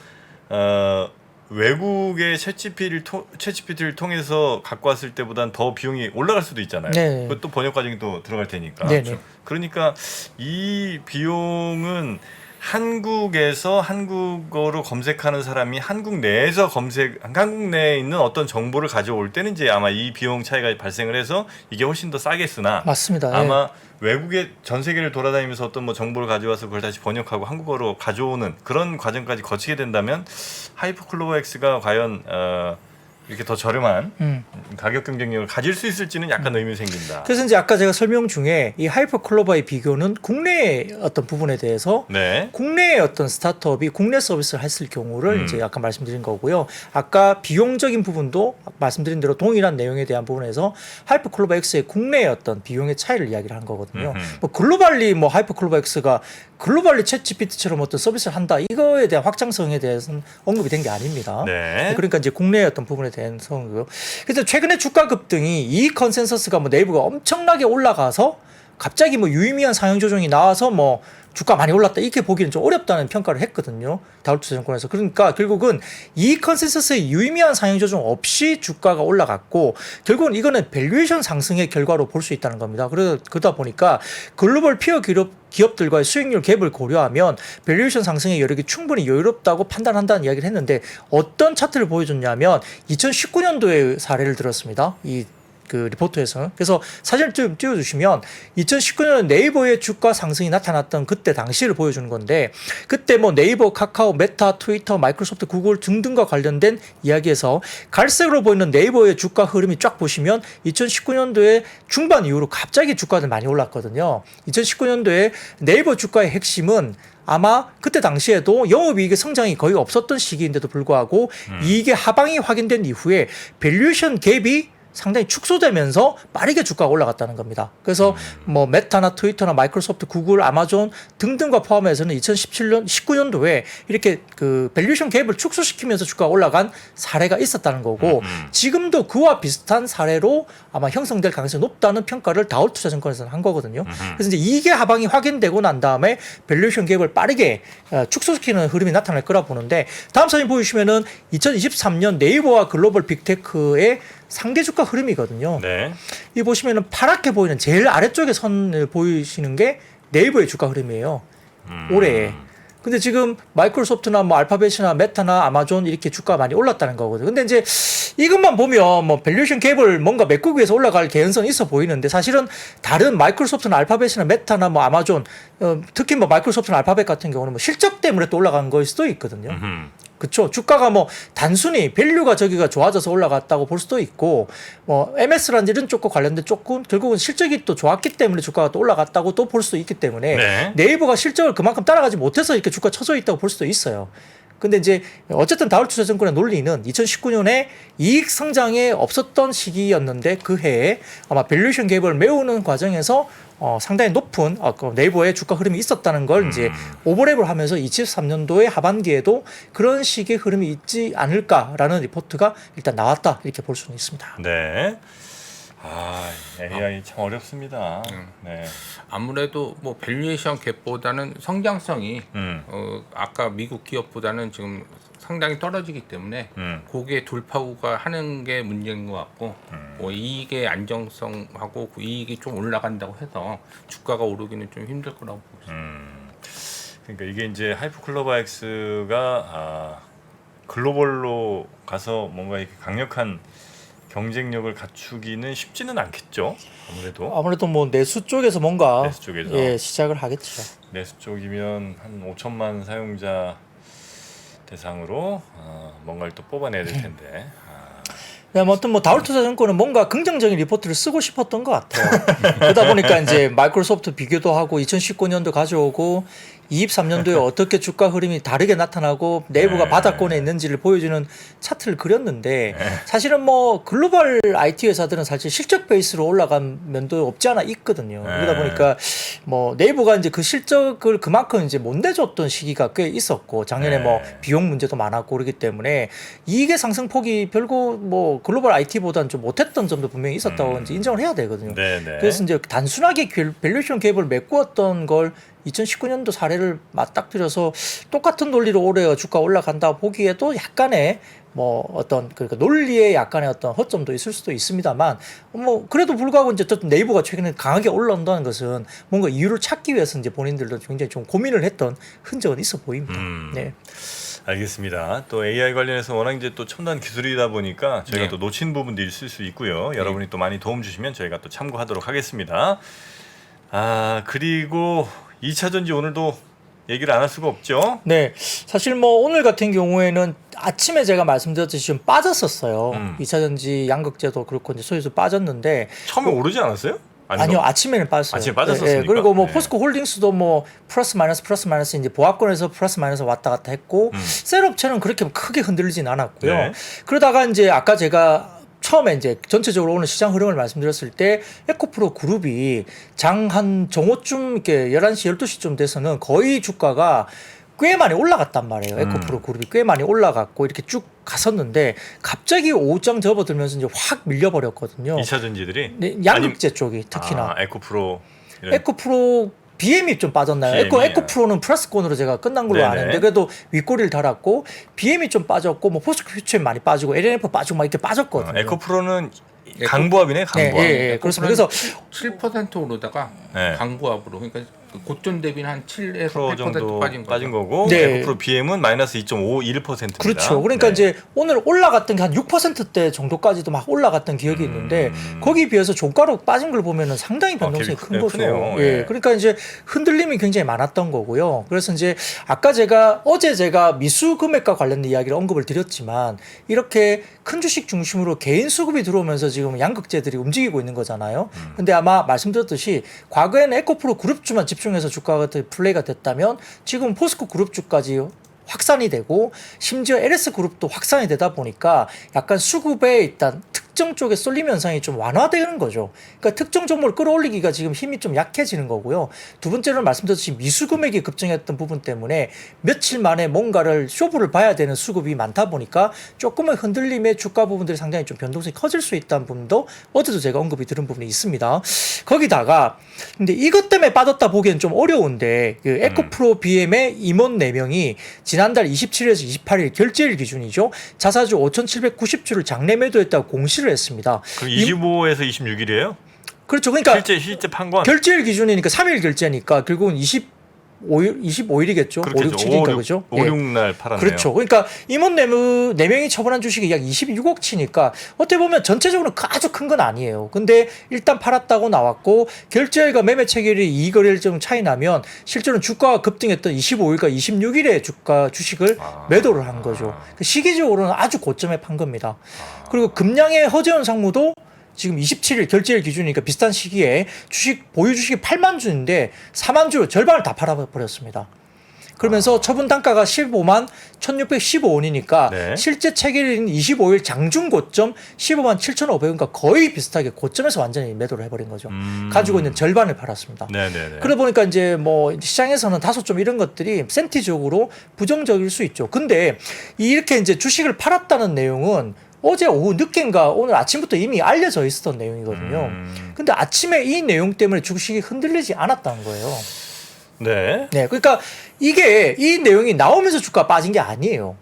외국의 챗GPT를 통해서 갖고 왔을 때보단 더 비용이 올라갈 수도 있잖아요. 네. 그것도 번역 과정이 또 들어갈 테니까. 네, 네. 그러니까 이 비용은 한국에서 한국어로 검색하는 사람이 한국 내에 있는 어떤 정보를 가져올 때는 이제 아마 이 비용 차이가 발생을 해서 이게 훨씬 더 싸겠으나 맞습니다. 아마 외국의 전 세계를 돌아다니면서 어떤 뭐 정보를 가져와서 그걸 다시 번역하고 한국어로 가져오는 그런 과정까지 거치게 된다면 하이퍼클로버 X가 과연 이렇게 더 저렴한 가격 경쟁력을 가질 수 있을지는 약간 의문이 생긴다. 그래서 이제 아까 제가 설명 중에 이 하이퍼클로버의 비교는 국내의 어떤 부분에 대해서 네. 국내의 어떤 스타트업이 국내 서비스를 했을 경우를 이제 아까 말씀드린 거고요. 아까 비용적인 부분도 말씀드린 대로 동일한 내용에 대한 부분에서 하이퍼클로버 X의 국내의 어떤 비용의 차이를 이야기를 한 거거든요. 뭐 글로벌리 뭐 하이퍼클로버 X가 글로벌리 챗GPT처럼 어떤 서비스를 한다 이거에 대한 확장성에 대해서는 언급이 된 게 아닙니다. 네. 그러니까 이제 국내의 어떤 부분에 대한 성이고요. 그래서 최근에 주가 급등이 이익 컨센서스가 뭐 네이버가 엄청나게 올라가서 갑자기 뭐 유의미한 상향 조정이 나와서 뭐 주가 많이 올랐다 이렇게 보기는 좀 어렵다는 평가를 했거든요. 다울투자증권에서. 그러니까 결국은 이 컨센서스의 유의미한 상향 조정 없이 주가가 올라갔고 결국은 이거는 밸류에이션 상승의 결과로 볼 수 있다는 겁니다. 그러다 보니까 글로벌 피어 기업들과의 수익률 갭을 고려하면 밸류에이션 상승의 여력이 충분히 여유롭다고 판단한다는 이야기를 했는데 어떤 차트를 보여줬냐면 2019년도의 사례를 들었습니다. 그 리포트에서. 그래서 사진을 좀 띄워주시면 2019년 네이버의 주가 상승이 나타났던 그때 당시를 보여주는 건데 그때 뭐 네이버, 카카오, 메타, 트위터, 마이크로소프트, 구글 등등과 관련된 이야기에서 갈색으로 보이는 네이버의 주가 흐름이 쫙 보시면 2019년도에 중반 이후로 갑자기 주가들 많이 올랐거든요. 2019년도에 네이버 주가의 핵심은 아마 그때 당시에도 영업이익의 성장이 거의 없었던 시기인데도 불구하고 이익의 하방이 확인된 이후에 밸류에이션 갭이 상당히 축소되면서 빠르게 주가가 올라갔다는 겁니다. 그래서 뭐 메타나 트위터나 마이크로소프트, 구글, 아마존 등등과 포함해서는 19년도에 이렇게 그 밸류에이션 갭을 축소시키면서 주가가 올라간 사례가 있었다는 거고 지금도 그와 비슷한 사례로 아마 형성될 가능성이 높다는 평가를 다울투자증권에서는 한 거거든요. 그래서 이제 이익의 하방이 확인되고 난 다음에 밸류에이션 갭을 빠르게 축소시키는 흐름이 나타날 거라 보는데 다음 사진 보여주시면은 2023년 네이버와 글로벌 빅테크의 상대 주가 흐름이거든요. 네. 이 보시면은 파랗게 보이는 제일 아래쪽에 선을 보이시는 게 네이버의 주가 흐름이에요. 올해. 근데 지금 마이크로소프트나 뭐 알파벳이나 메타나 아마존 이렇게 주가가 많이 올랐다는 거거든요. 근데 이제 이것만 보면 뭐 밸류에이션 갭을 뭔가 메꾸기 위해서 올라갈 개연성이 있어 보이는데 사실은 다른 마이크로소프트나 알파벳이나 메타나 뭐 아마존 특히 뭐 마이크로소프트나 알파벳 같은 경우는 뭐 실적 때문에 또 올라간 거일 수도 있거든요. 그쵸. 주가가 뭐 단순히 밸류가 저기가 좋아져서 올라갔다고 볼 수도 있고 뭐 MS라든지 이런 쪽과 관련된 쪽은 결국은 실적이 또 좋았기 때문에 주가가 또 올라갔다고 또 볼 수도 있기 때문에 네. 네이버가 실적을 그만큼 따라가지 못해서 이렇게 주가 쳐져 있다고 볼 수도 있어요. 근데 이제 어쨌든 다울투자증권의 논리는 2019년에 이익 성장에 없었던 시기였는데 그 해에 아마 밸류에이션 갭을 메우는 과정에서 상당히 높은 네이버의 주가 흐름이 있었다는 걸 이제 오버랩을 하면서 23년도의 하반기에도 그런 식의 흐름이 있지 않을까라는 리포트가 일단 나왔다 이렇게 볼 수는 있습니다. 네. 아, AI 참 어렵습니다. 네. 아무래도 뭐 밸류에이션 갭보다는 성장성이 아까 미국 기업보다는 지금 상당히 떨어지기 때문에 거기에 돌파구가 하는 게 문제인 것 같고 뭐 이익의 안정성하고 그 이익이 좀 올라간다고 해서 주가가 오르기는 좀 힘들 거라고 보고 있습니다. 그러니까 이게 이제 하이퍼클로바엑스가 글로벌로 가서 뭔가 이렇게 강력한 경쟁력을 갖추기는 쉽지는 않겠죠. 아무래도 뭐 내수 쪽에서 뭔가 내수 쪽에서. 예, 시작을 하겠죠. 내수 쪽이면 한 5천만 사용자 대상으로 뭔가를 또 뽑아내야 될 텐데. 아무튼 뭐 다울투자증권은 뭔가 긍정적인 리포트를 쓰고 싶었던 것 같아요. 그러다 보니까 이제 마이크로소프트 비교도 하고 2019년도 가져오고 23년도에 어떻게 주가 흐름이 다르게 나타나고 네이버가 바닥권에 있는지를 보여주는 차트를 그렸는데 사실은 뭐 글로벌 IT 회사들은 사실 실적 베이스로 올라간 면도 없지 않아 있거든요. 그러다 보니까 뭐 네이버가 이제 그 실적을 그만큼 이제 못 내줬던 시기가 꽤 있었고 작년에 뭐 비용 문제도 많았고 그러기 때문에 이익의 상승폭이 별거 뭐 글로벌 IT보다는 좀 못했던 점도 분명히 있었다고 이제 인정을 해야 되거든요. 그래서 이제 단순하게 밸류에이션 갭을 메꾸었던 걸 2019년도 사례를 맞닥뜨려서 똑같은 논리로 올해 주가 올라간다 보기에도 약간의 뭐 어떤 그러니까 논리에 약간의 어떤 허점도 있을 수도 있습니다만 뭐 그래도 불구하고 이제 어쨌든 네이버가 최근에 강하게 올라온다는 것은 뭔가 이유를 찾기 위해서 이제 본인들도 굉장히 좀 고민을 했던 흔적은 있어 보입니다. 네. 알겠습니다. 또 AI 관련해서 워낙 이제 또 첨단 기술이다 보니까 저희가 또 놓친 부분도 있을 수 있고요. 여러분이 또 많이 도움 주시면 저희가 또 참고하도록 하겠습니다. 그리고 2차 전지 오늘도 얘기를 안 할 수가 없죠. 네, 사실 뭐 오늘 같은 경우에는 아침에 제가 말씀드렸듯이 좀 빠졌었어요. 2차 전지 양극재도 그렇고 이제 소유수 빠졌는데 처음에 오르지 않았어요? 아니요, 아침에는 빠졌어요. 아침에 빠졌었으니까. 네, 그리고 뭐 포스코 홀딩스도 뭐 플러스 마이너스 이제 보합권에서 플러스 마이너스 왔다 갔다 했고 셀업체는 그렇게 크게 흔들리진 않았고요. 네. 그러다가 이제 아까 제가 처음에 이제 전체적으로 오늘 시장 흐름을 말씀드렸을 때 에코프로 그룹이 장 한 정오쯤 이렇게 11시 12시쯤 돼서는 거의 주가가 꽤 많이 올라갔단 말이에요. 에코프로 그룹이 꽤 많이 올라갔고 이렇게 쭉 갔었는데 갑자기 오후장 접어들면서 이제 확 밀려버렸거든요. 2차 전지들이? 네, 양극재 쪽이 특히나. 에코프로. 이런. 에코프로 BM이 좀 빠졌나요? BM 이. 에코프로는 플러스권으로 제가 끝난 걸로 네네. 아는데 그래도 윗꼬리를 달았고 BM이 좀 빠졌고 뭐 포스코 퓨처엔 많이 빠지고 LNF 빠지고 막 이렇게 빠졌거든요. 에코프로는 강보합이네, 강보합. 예, 그렇습니다. 그래서 7% 오르다가 네. 강보합으로 그러니까 그 고점 대비는 한 7에서 10% 8% 정도 빠진 거죠. 거고 네. 에코프로 BM은 마이너스 2.51%입니다. 그렇죠. 그러니까 이제 오늘 올라갔던 게 한 6%대 정도까지도 막 올라갔던 기억이 있는데 거기에 비해서 종가로 빠진 걸 보면은 상당히 변동성이 큰 거죠. 크네요. 예. 예. 그러니까 이제 흔들림이 굉장히 많았던 거고요. 그래서 이제 아까 어제 제가 미수 금액과 관련된 이야기를 언급을 드렸지만 이렇게 큰 주식 중심으로 개인 수급이 들어오면서 지금 양극재들이 움직이고 있는 거잖아요. 근데 아마 말씀드렸듯이 과거에는 에코프로 그룹주만 집중해서 주가가 플레이가 됐다면 지금 포스코 그룹주까지 확산이 되고 심지어 LS 그룹도 확산이 되다 보니까 약간 수급에 일단 특정 쪽에 쏠림 현상이 좀 완화되는 거죠. 그러니까 특정 종목을 끌어올리기가 지금 힘이 좀 약해지는 거고요. 두 번째로는 말씀드렸듯이 미수 금액이 급증했던 부분 때문에 며칠 만에 뭔가를 쇼부를 봐야 되는 수급이 많다 보니까 조금의 흔들림의 주가 부분들이 상당히 좀 변동성이 커질 수 있다는 부분도 어제도 제가 언급이 들은 부분이 있습니다. 거기다가 근데 이것 때문에 빠졌다 보기엔 좀 어려운데 그 에코프로 BM의 임원 4명이 지난달 27일에서 28일 결제일 기준이죠. 자사주 5,790주를 장내 매도했다고 공시를 했습니다. 그럼 25에서 26일이에요? 그렇죠. 그러니까 실제 판 건? 결제일 기준이니까 3일 결제니까 결국은 25일이겠죠. 5, 6, 7이니까 그죠? 5, 6날 팔았네요. 그렇죠. 그러니까 임원 4명이 처분한 주식이 약 26억치니까 어떻게 보면 전체적으로 아주 큰 건 아니에요. 근데 일단 팔았다고 나왔고 결제일과 매매 체결이 2거래일 정도 차이 나면 실제로는 주가가 급등했던 25일과 26일에 주식을 매도를 한 거죠. 시기적으로는 아주 고점에 판 겁니다. 그리고 금량의 허재원 상무도 지금 27일 결제일 기준이니까 비슷한 시기에 보유 주식이 8만 주인데 4만 주로 절반을 다 팔아버렸습니다. 그러면서 처분 단가가 15만 1615원이니까 네. 실제 체결일인 25일 장중 고점 15만 7,500원과 거의 비슷하게 고점에서 완전히 매도를 해버린 거죠. 가지고 있는 절반을 팔았습니다. 네네네. 그러다 보니까 이제 뭐 시장에서는 다소 좀 이런 것들이 센티적으로 부정적일 수 있죠. 근데 이렇게 이제 주식을 팔았다는 내용은 어제 오후 늦게인가 오늘 아침부터 이미 알려져 있었던 내용이거든요. 근데 아침에 이 내용 때문에 주식이 흔들리지 않았다는 거예요. 네. 네, 그러니까 이 내용이 나오면서 주가 빠진 게 아니에요.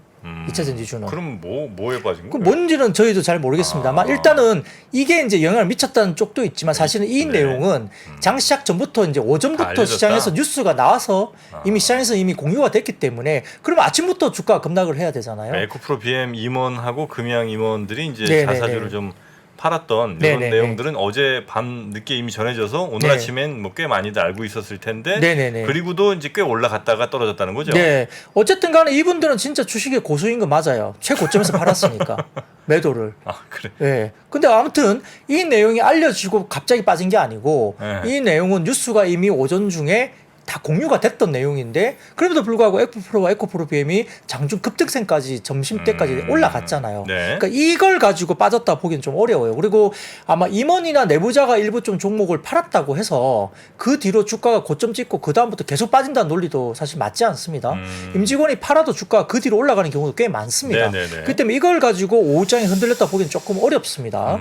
2차전지 주는. 그럼 뭐에 빠진 그 거예요? 뭔지는 저희도 잘 모르겠습니다만 일단은 이게 이제 영향을 미쳤다는 쪽도 있지만 사실은 이 네. 내용은 장 시작 전부터 이제 다 오전부터 알려졌다? 시장에서 뉴스가 나와서 이미 시장에서 이미 공유가 됐기 때문에 그러면 아침부터 주가가 급락을 해야 되잖아요. 에코프로 BM 임원하고 금양 임원들이 이제 네네네. 자사주를 좀 팔았던 이런 네네네. 내용들은 어제 밤 늦게 이미 전해져서 오늘 네. 아침엔 뭐 꽤 많이들 알고 있었을 텐데 네네네. 그리고도 이제 꽤 올라갔다가 떨어졌다는 거죠. 네. 어쨌든 간에 이분들은 진짜 주식의 고수인 거 맞아요. 최고점에서 팔았으니까. 매도를. 아 그래. 예. 근데 아무튼 이 내용이 알려지고 갑자기 빠진 게 아니고 네. 이 내용은 뉴스가 이미 오전 중에 다 공유가 됐던 내용인데 그럼에도 불구하고 에코프로와 에코프로 BM이 장중 급등세까지 점심 때까지 올라갔잖아요. 네. 그러니까 이걸 가지고 빠졌다 보기엔 좀 어려워요. 그리고 아마 임원이나 내부자가 일부 좀 종목을 팔았다고 해서 그 뒤로 주가가 고점 찍고 그 다음부터 계속 빠진다는 논리도 사실 맞지 않습니다. 임직원이 팔아도 주가가 그 뒤로 올라가는 경우도 꽤 많습니다. 네네네. 그렇기 때문에 이걸 가지고 오후장에 흔들렸다 보기엔 조금 어렵습니다.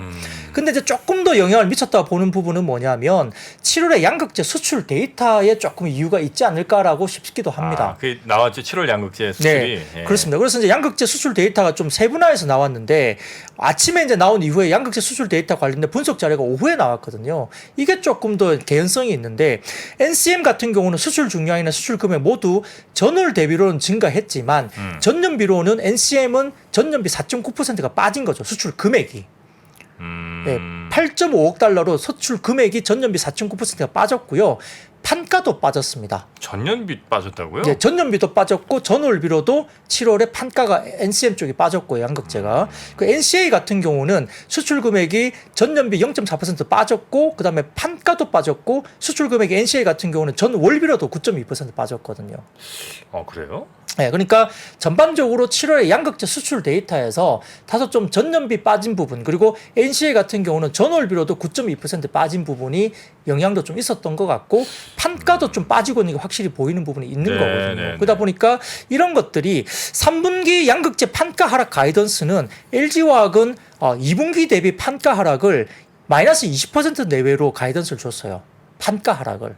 근데 이제 조금 더 영향을 미쳤다 보는 부분은 뭐냐면 7월에 양극재 수출 데이터에 조금 이유가 있지 않을까라고 싶기도 합니다. 아, 그 나왔죠. 7월 양극재 수출이. 네, 그렇습니다. 그래서 이제 양극재 수출 데이터가 좀 세분화해서 나왔는데 아침에 이제 나온 이후에 양극재 수출 데이터 관련된 분석 자료가 오후에 나왔거든요. 이게 조금 더 개연성이 있는데 NCM 같은 경우는 수출 중량이나 수출 금액 모두 전월 대비로는 증가했지만 전년비로는 NCM은 전년비 4.9%가 빠진 거죠. 수출 금액이. 네, 8.5억 달러로 수출 금액이 전년비 4.9%가 빠졌고요. 판가도 빠졌습니다. 전년비 빠졌다고요? 네, 전년비도 빠졌고 전월비로도 7월에 판가가 NCM 쪽이 빠졌고요. 양극재가. 그 NCA 같은 경우는 수출 금액이 전년비 0.4% 빠졌고 그다음에 판가도 빠졌고 수출 금액이 NCA 같은 경우는 전월비로도 9.2% 빠졌거든요. 그래요? 네, 그러니까 전반적으로 7월에 양극재 수출 데이터에서 다소 좀 전년비 빠진 부분 그리고 NCA 같은 경우는 전월비로도 9.2% 빠진 부분이 영향도 좀 있었던 것 같고 판가도 좀 빠지고 있는 게 확실히 보이는 부분이 있는 네, 거거든요. 네, 그러다 보니까 이런 것들이 3분기 양극재 판가 하락 가이던스는 LG화학은 2분기 대비 판가 하락을 마이너스 20% 내외로 가이던스를 줬어요. 판가 하락을.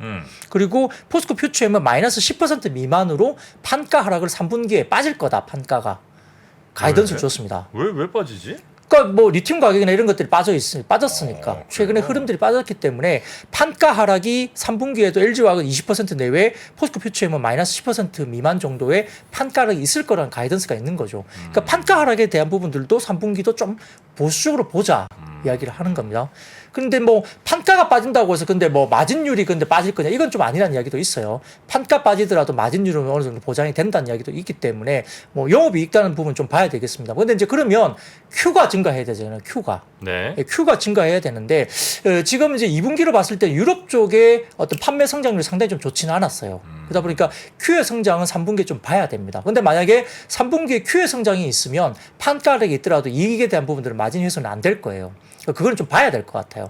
그리고 포스코 퓨처엠은 마이너스 10% 미만으로 판가 하락을 3분기에 빠질 거다. 판가가 가이던스를 줬습니다. 왜 빠지지? 그러니까 뭐 리튬 가격이나 이런 것들이 빠졌으니까 최근에 흐름들이 빠졌기 때문에 판가 하락이 3분기에도 LG화학은 20% 내외, 포스코 퓨처엠은 마이너스 10% 미만 정도의 판가 하락이 있을 거라는 가이던스가 있는 거죠. 그러니까 판가 하락에 대한 부분들도 3분기도 좀 보수적으로 보자 이야기를 하는 겁니다. 그런데 뭐 판가가 빠진다고 해서 근데 뭐 마진율이 근데 빠질 거냐 이건 좀 아니라는 이야기도 있어요. 판가 빠지더라도 마진율은 어느 정도 보장이 된다는 이야기도 있기 때문에 뭐 영업이익다는 부분 좀 봐야 되겠습니다. 근데 이제 그러면 Q가 증가해야 되잖아요. Q가. 네. Q가 증가해야 되는데 지금 이제 2분기로 봤을 때 유럽 쪽의 어떤 판매 성장률이 상당히 좀 좋지는 않았어요. 그러다 보니까 Q의 성장은 3분기에 좀 봐야 됩니다. 근데 만약에 3분기에 Q의 성장이 있으면 판가락이 있더라도 이익에 대한 부분들은 마진 훼손은 안 될 거예요. 그거는 좀 봐야 될 것 같아요.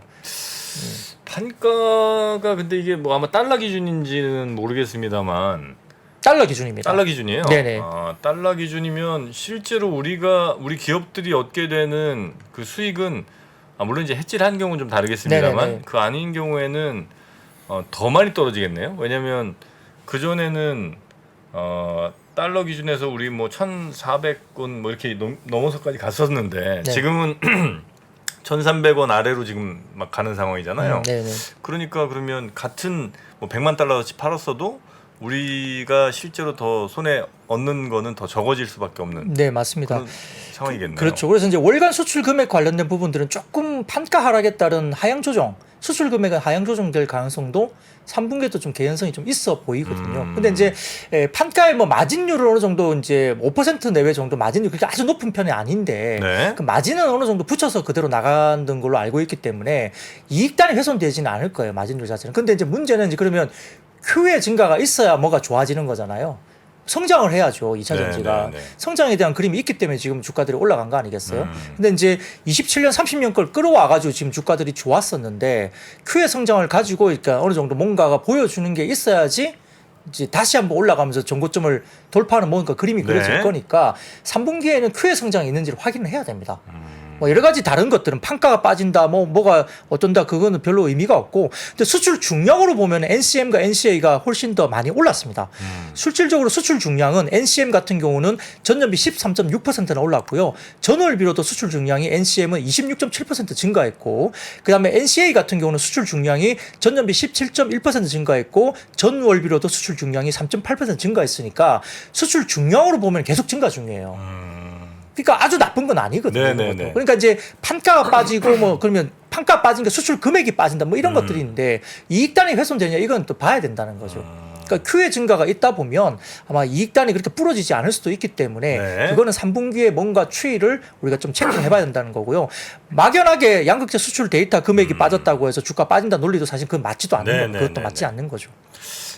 판가가 근데 이게 뭐 아마 달러 기준인지는 모르겠습니다만 달러 기준입니다. 달러 기준이에요? 네네. 달러 기준이면 실제로 우리 기업들이 얻게 되는 그 수익은 물론 이제 해지를 한 경우는 좀 다르겠습니다만 네네네. 그 아닌 경우에는 더 많이 떨어지겠네요. 왜냐하면 그 전에는 달러 기준에서 우리 뭐 1,400원 뭐 이렇게 넘어서까지 갔었는데 네. 지금은 1,300원 아래로 지금 막 가는 상황이잖아요. 네네. 그러니까 그러면 같은 뭐 100만 달러씩 팔았어도 우리가 실제로 더 손에 얻는 거는 더 적어질 수밖에 없는 네, 맞습니다. 그런 상황이겠네요. 그렇죠. 그래서 이제 월간 수출 금액 관련된 부분들은 조금 판가 하락에 따른 하향 조정, 수출 금액은 하향 조정될 가능성도 3분기에도 좀 개연성이 좀 있어 보이거든요. 근데 이제 판가의 뭐 마진율은 어느 정도 이제 5% 내외 정도 마진율 그렇게 아주 높은 편이 아닌데 네. 그 마진은 어느 정도 붙여서 그대로 나가는 걸로 알고 있기 때문에 이익단이 훼손되지는 않을 거예요. 마진율 자체는. 근데 이제 문제는 이제 그러면 Q의 증가가 있어야 뭐가 좋아지는 거잖아요. 성장을 해야죠. 2차 전지가. 네, 네, 네. 성장에 대한 그림이 있기 때문에 지금 주가들이 올라간 거 아니겠어요? 근데 이제 27년, 30년 걸 끌어와가지고 지금 주가들이 좋았었는데 Q의 성장을 가지고 그러니까 어느 정도 뭔가가 보여주는 게 있어야지 이제 다시 한번 올라가면서 전고점을 돌파하는 뭔가 그림이 그려질 네. 거니까 3분기에는 Q의 성장이 있는지를 확인을 해야 됩니다. 뭐 여러 가지 다른 것들은 판가가 빠진다, 뭐가 어떤다, 그거는 별로 의미가 없고, 근데 수출 중량으로 보면 NCM과 NCA가 훨씬 더 많이 올랐습니다. 실질적으로 수출 중량은 NCM 같은 경우는 전년비 13.6%나 올랐고요. 전월비로도 수출 중량이 NCM은 26.7% 증가했고, 그 다음에 NCA 같은 경우는 수출 중량이 전년비 17.1% 증가했고, 전월비로도 수출 중량이 3.8% 증가했으니까 수출 중량으로 보면 계속 증가 중이에요. 그러니까 아주 나쁜 건 아니거든요. 네네네. 그러니까 이제 판가가 빠지고 뭐 그러면 판가 빠진 게 수출 금액이 빠진다 뭐 이런 것들이 있는데 이익단이 훼손되냐 이건 또 봐야 된다는 거죠. 그러니까 Q의 증가가 있다 보면 아마 이익단이 그렇게 부러지지 않을 수도 있기 때문에 네. 그거는 3분기에 뭔가 추이를 우리가 좀 체크를 해봐야 된다는 거고요. 막연하게 양극재 수출 데이터 금액이 빠졌다고 해서 주가 빠진다 논리도 사실 그건 맞지도 않는 거고 그것도 맞지 않는 거죠.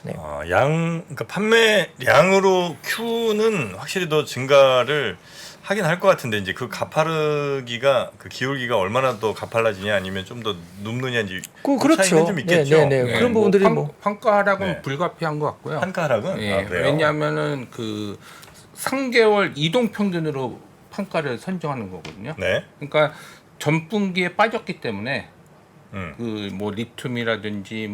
네. 그러니까 판매량으로 Q는 확실히 더 증가를 하긴 할 것 같은데 이제 그 가파르기가 그 기울기가 얼마나 더 가팔라지냐 아니면 좀 더 눕느냐 이제 그렇죠. 차이는 좀 있겠죠. 네. 그런 부분들이 판가 하락은 네. 불가피한 것 같고요. 판가 하락은 예, 그래요? 왜냐하면은 그 3개월 이동 평균으로 판가를 선정하는 거거든요. 네. 그러니까 전분기에 빠졌기 때문에 음. 그 뭐 리튬이라든지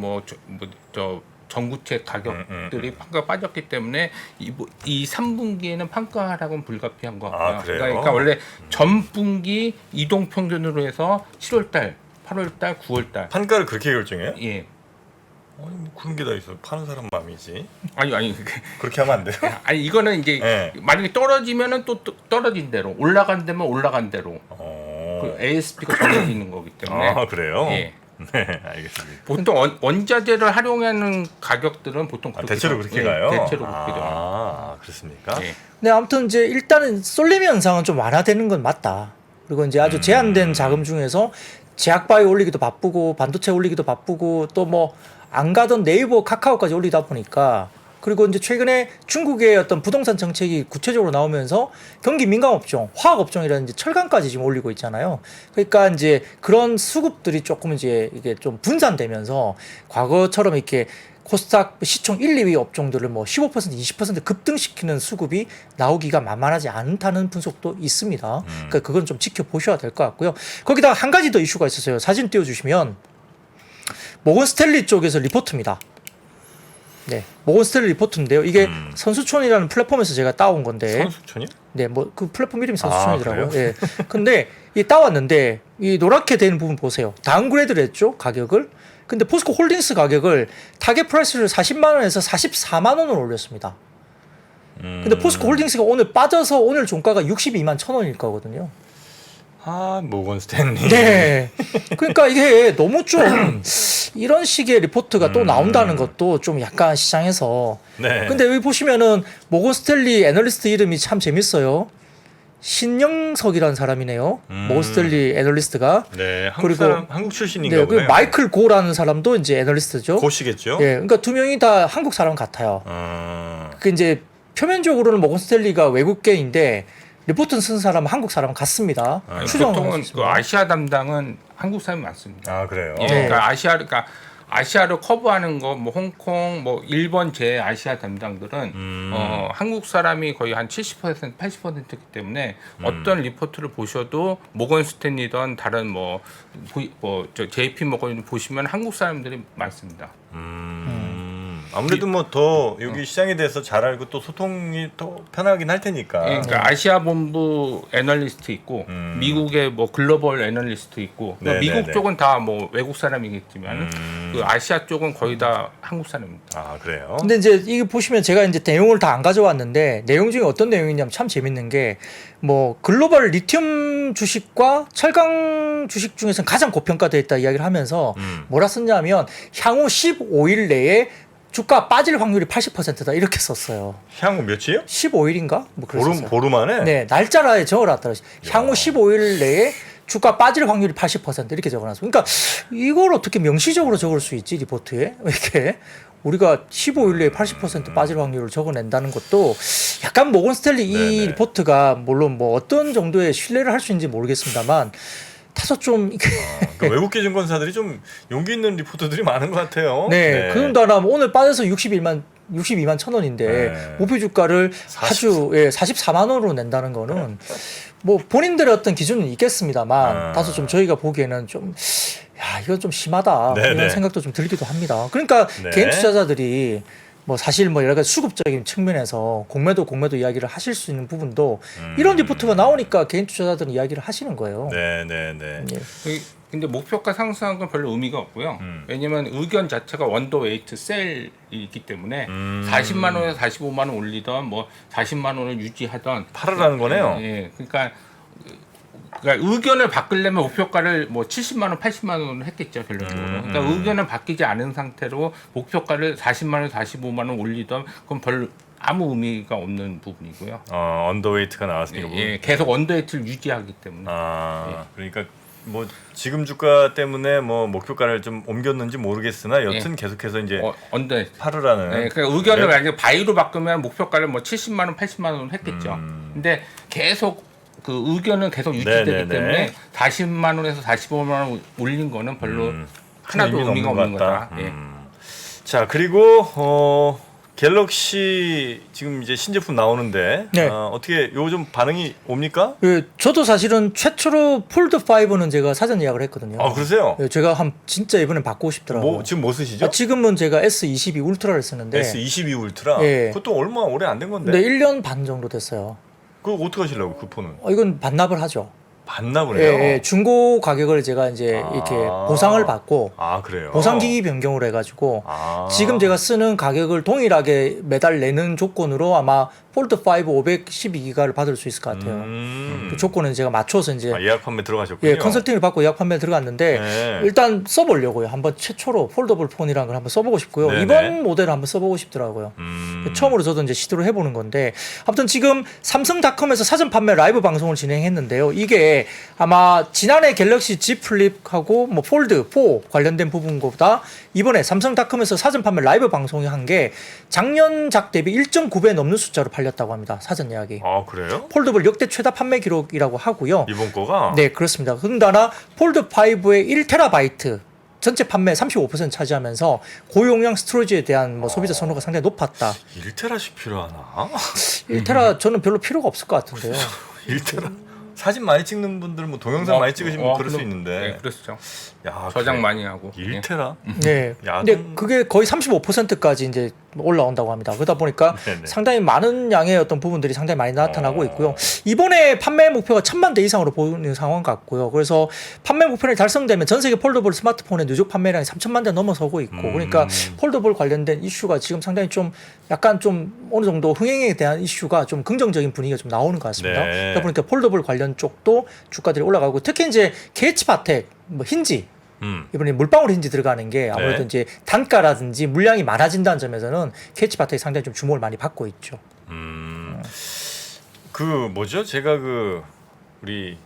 저 전구체 가격들이 판가가 빠졌기 때문에 이 3분기에는 판가 하락은 불가피한 것 같고요. 그래요? 그러니까 원래 전분기 이동 평균으로 해서 7월달, 8월달, 9월달 판가를 그렇게 결정해요? 예. 아니 뭐 그런 게 다 있어. 파는 사람 마음이지. 아니 그렇게 하면 안 돼요? 아니 이거는 이제 네. 만약에 떨어지면은 또 떨어진 대로 올라간 데면 올라간 대로 그 ASP가 정해져 있는 거기 때문에 그래요? 예. 네, 알겠습니다. 보통 원자재를 활용하는 가격들은 보통 그렇게 대체로 그렇게 가요? 대체로 그렇게 돼요. 그렇습니까? 예. 네, 아무튼 이제 일단은 쏠림의 현상은 좀 완화되는 건 맞다. 그리고 이제 아주 제한된 자금 중에서 제약바이오 올리기도 바쁘고 반도체 올리기도 바쁘고 또 뭐 안 가던 네이버 카카오까지 올리다 보니까 그리고 이제 최근에 중국의 어떤 부동산 정책이 구체적으로 나오면서 경기 민감 업종, 화학 업종이라든지 철강까지 지금 올리고 있잖아요. 그러니까 이제 그런 수급들이 조금 이제 이게 좀 분산되면서 과거처럼 이렇게 코스닥 시총 1, 2위 업종들을 뭐 15%, 20% 급등시키는 수급이 나오기가 만만하지 않다는 분석도 있습니다. 그러니까 그건 좀 지켜보셔야 될 것 같고요. 거기다가 한 가지 더 이슈가 있었어요. 사진 띄워주시면 모건 스탠리 쪽에서 리포트입니다. 네, 모건 스탠리 리포트인데요. 이게 선수촌이라는 플랫폼에서 제가 따온 건데. 선수촌이요? 네, 뭐 그 플랫폼 이름이 선수촌이더라고요. 그래요? 예. 근데 이 따왔는데 이 노랗게 되는 부분 보세요. 다운그레이드를 했죠, 가격을. 근데 포스코 홀딩스 가격을 타겟 프라이스를 40만 원에서 44만 원으로 올렸습니다. 근데 포스코 홀딩스가 오늘 빠져서 오늘 종가가 62만 1,000원일 거거든요. 아, 모건 스탠리. 네. 그러니까 이게 너무 좀 이런 식의 리포트가 또 나온다는 것도 좀 약간 시장에서. 네. 근데 여기 보시면은 모건 스탠리 애널리스트 이름이 참 재밌어요. 신영석이라는 사람이네요. 모건 스탠리 애널리스트가. 네, 한국 그리고- 사람, 한국 출신인가 네, 보네요. 그 마이클 고라는 사람도 이제 애널리스트죠. 고시겠죠? 예, 그러니까 두 명이 다 한국 사람 같아요. 그 이제 표면적으로는 모건 스탠리가 외국계인데 리포트 쓴 사람은 한국 사람 같습니다. 아니, 추정은 보통은 그 하겠습니다. 아시아 담당은 한국 사람이 많습니다. 아, 그래요? 예, 네. 그러니까 아시아를 커버하는 거, 뭐 홍콩, 뭐 일본 제 아시아 담당들은 한국 사람이 거의 한 70%, 80%이기 때문에 어떤 리포트를 보셔도 모건 스탠리든 다른 저 JP 모건 보시면 한국 사람들이 많습니다. 아무래도 뭐 더 여기 시장에 대해서 잘 알고 또 소통이 더 편하긴 할 테니까. 예, 그러니까 아시아 본부 애널리스트 있고 미국의 뭐 글로벌 애널리스트 있고 네, 미국 네, 네. 쪽은 다 뭐 외국 사람이겠지만 그 아시아 쪽은 거의 다 한국 사람입니다. 아, 그래요? 근데 이제 이거 보시면 제가 이제 내용을 다 안 가져왔는데 내용 중에 어떤 내용이냐면 참 재밌는 게 뭐 글로벌 리튬 주식과 철강 주식 중에서는 가장 고평가되어 있다 이야기를 하면서 뭐라 썼냐면 향후 15일 내에 주가 빠질 확률이 80%다 이렇게 썼어요. 향후 며칠이요? 15일인가? 뭐 그랬었어요. 보름 안에? 네, 날짜라에 적어놨더라고요. 향후 15일 내에 주가 빠질 확률이 80% 이렇게 적어놨어요. 그러니까 이걸 어떻게 명시적으로 적을 수 있지 리포트에 이렇게 우리가 15일 내에 80% 빠질 확률을 적어낸다는 것도 약간 모건 스탠리 이 네네. 리포트가 물론 뭐 어떤 정도의 신뢰를 할 수 있는지 모르겠습니다만 다소 좀 이게 그러니까 외국계 증권사들이 좀 용기 있는 리포터들이 많은 것 같아요. 네, 그런다나 오늘 빠져서 62만 1,000원인데 네. 목표 주가를 아주 44만 원으로 낸다는 거는 뭐 본인들의 어떤 기준은 있겠습니다만 다소 좀 저희가 보기에는 좀 야, 이건 좀 심하다 네, 이런 네. 생각도 좀 들기도 합니다. 그러니까 네. 개인 투자자들이 뭐 사실 뭐 여러 가지 수급적인 측면에서 공매도 이야기를 하실 수 있는 부분도 이런 리포트가 나오니까 개인 투자자들은 이야기를 하시는 거예요. 네. 예. 근데 목표가 상승한 건 별로 의미가 없고요. 왜냐면 의견 자체가 원더웨이트 셀이 있기 때문에 40만 원에서 45만 원 올리던 뭐 40만 원을 유지하던 팔으라는 거네요. 예, 그러니까 의견을 바꾸려면 목표가를 뭐 70만 원, 80만 원을 했겠죠 결론적으로. 그러니까 의견을 바뀌지 않은 상태로 목표가를 40만 원, 45만 원 올리던 그건 별로 아무 의미가 없는 부분이고요. 언더웨이트가 나왔으니까. 예, 계속 언더웨이트를 유지하기 때문에. 그러니까 뭐 지금 주가 때문에 뭐 목표가를 좀 옮겼는지 모르겠으나 여튼 계속해서 이제 언더웨이트. 팔으라는. 네, 그러니까 의견을 네. 만약에 바이로 바꾸면 목표가를 뭐 70만 원, 80만 원 했겠죠. 근데 계속 그 의견은 계속 유지되기 네네네. 때문에 40만 원에서 45만 원 올린 거는 별로 하나도 의미가 의미가 없는 없는 것 거다. 같다. 예. 자, 그리고 갤럭시 지금 이제 신제품 나오는데 네. 어떻게 요즘 반응이 옵니까? 저도 사실은 최초로 폴드 5는 제가 사전 예약을 했거든요. 그러세요? 제가 진짜 이번에 바꾸고 싶더라고요. 지금 뭐 쓰시죠? 지금은 제가 S22 울트라를 쓰는데 S22 울트라. 예. 그것도 얼마 오래 안 된 건데. 근데 1년 반 정도 됐어요. 그거 어떻게 하시려고 그 폰은? 이건 반납을 하죠. 반납을 예, 해요? 예, 중고 가격을 제가 이제 이렇게 보상을 받고 그래요? 보상기기 변경을 해가지고 아. 지금 제가 쓰는 가격을 동일하게 매달 내는 조건으로 아마 폴드 5 512기가를 받을 수 있을 것 같아요. 그 조건은 제가 맞춰서 이제 예약 판매 들어가셨군요. 예, 컨설팅을 받고 예약 판매 들어갔는데 네. 일단 써보려고요. 한번 최초로 폴더블 폰이라는 걸 한번 써보고 싶고요. 네네. 이번 모델을 한번 써보고 싶더라고요. 처음으로 저도 이제 시도를 해보는 건데 아무튼 지금 삼성닷컴에서 사전 판매 라이브 방송을 진행했는데요. 이게 아마 지난해 갤럭시 Z 플립하고 뭐 폴드 4 관련된 부분보다 이번에 삼성닷컴에서 사전 판매 라이브 방송이 한 게 작년작 대비 1.9배 넘는 숫자로 팔렸다고 합니다. 사전 예약이. 그래요? 폴더블 역대 최다 판매 기록이라고 하고요. 이번 거가? 네, 그렇습니다. 더군다나 폴드 5의 1테라바이트 전체 판매 35% 차지하면서 고용량 스토리지에 대한 뭐 소비자 선호가 상당히 높았다. 1테라씩 필요하나? 1테라 저는 별로 필요가 없을 것 같은데요. 1테라? 사진 많이 찍는 분들 뭐 동영상 많이 찍으시면 그럴 수 있는데. 네, 그렇죠. 야, 저장 많이 하고. 1테라? 네. 근데 그게 거의 35%까지 이제 올라온다고 합니다. 그러다 보니까 네네. 상당히 많은 양의 어떤 부분들이 상당히 많이 나타나고 있고요. 이번에 판매 목표가 1,000만 대 이상으로 보이는 상황 같고요. 그래서 판매 목표를 달성되면 전 세계 폴더블 스마트폰의 누적 판매량이 3,000만 대 넘어서고 있고, 그러니까 폴더블 관련된 이슈가 지금 상당히 좀 약간 좀 어느 정도 흥행에 대한 이슈가 좀 긍정적인 분위기가 좀 나오는 것 같습니다. 네. 그러다 보니까 폴더블 관련 쪽도 주가들이 올라가고, 특히 이제 KH바텍, 뭐 힌지 이번에 물방울 힌지 들어가는 게 아무래도 네. 이제 단가라든지 물량이 많아진다는 점에서는 KH바텍이 상당히 좀 주목을 많이 받고 있죠. 그 뭐죠? 제가 그 우리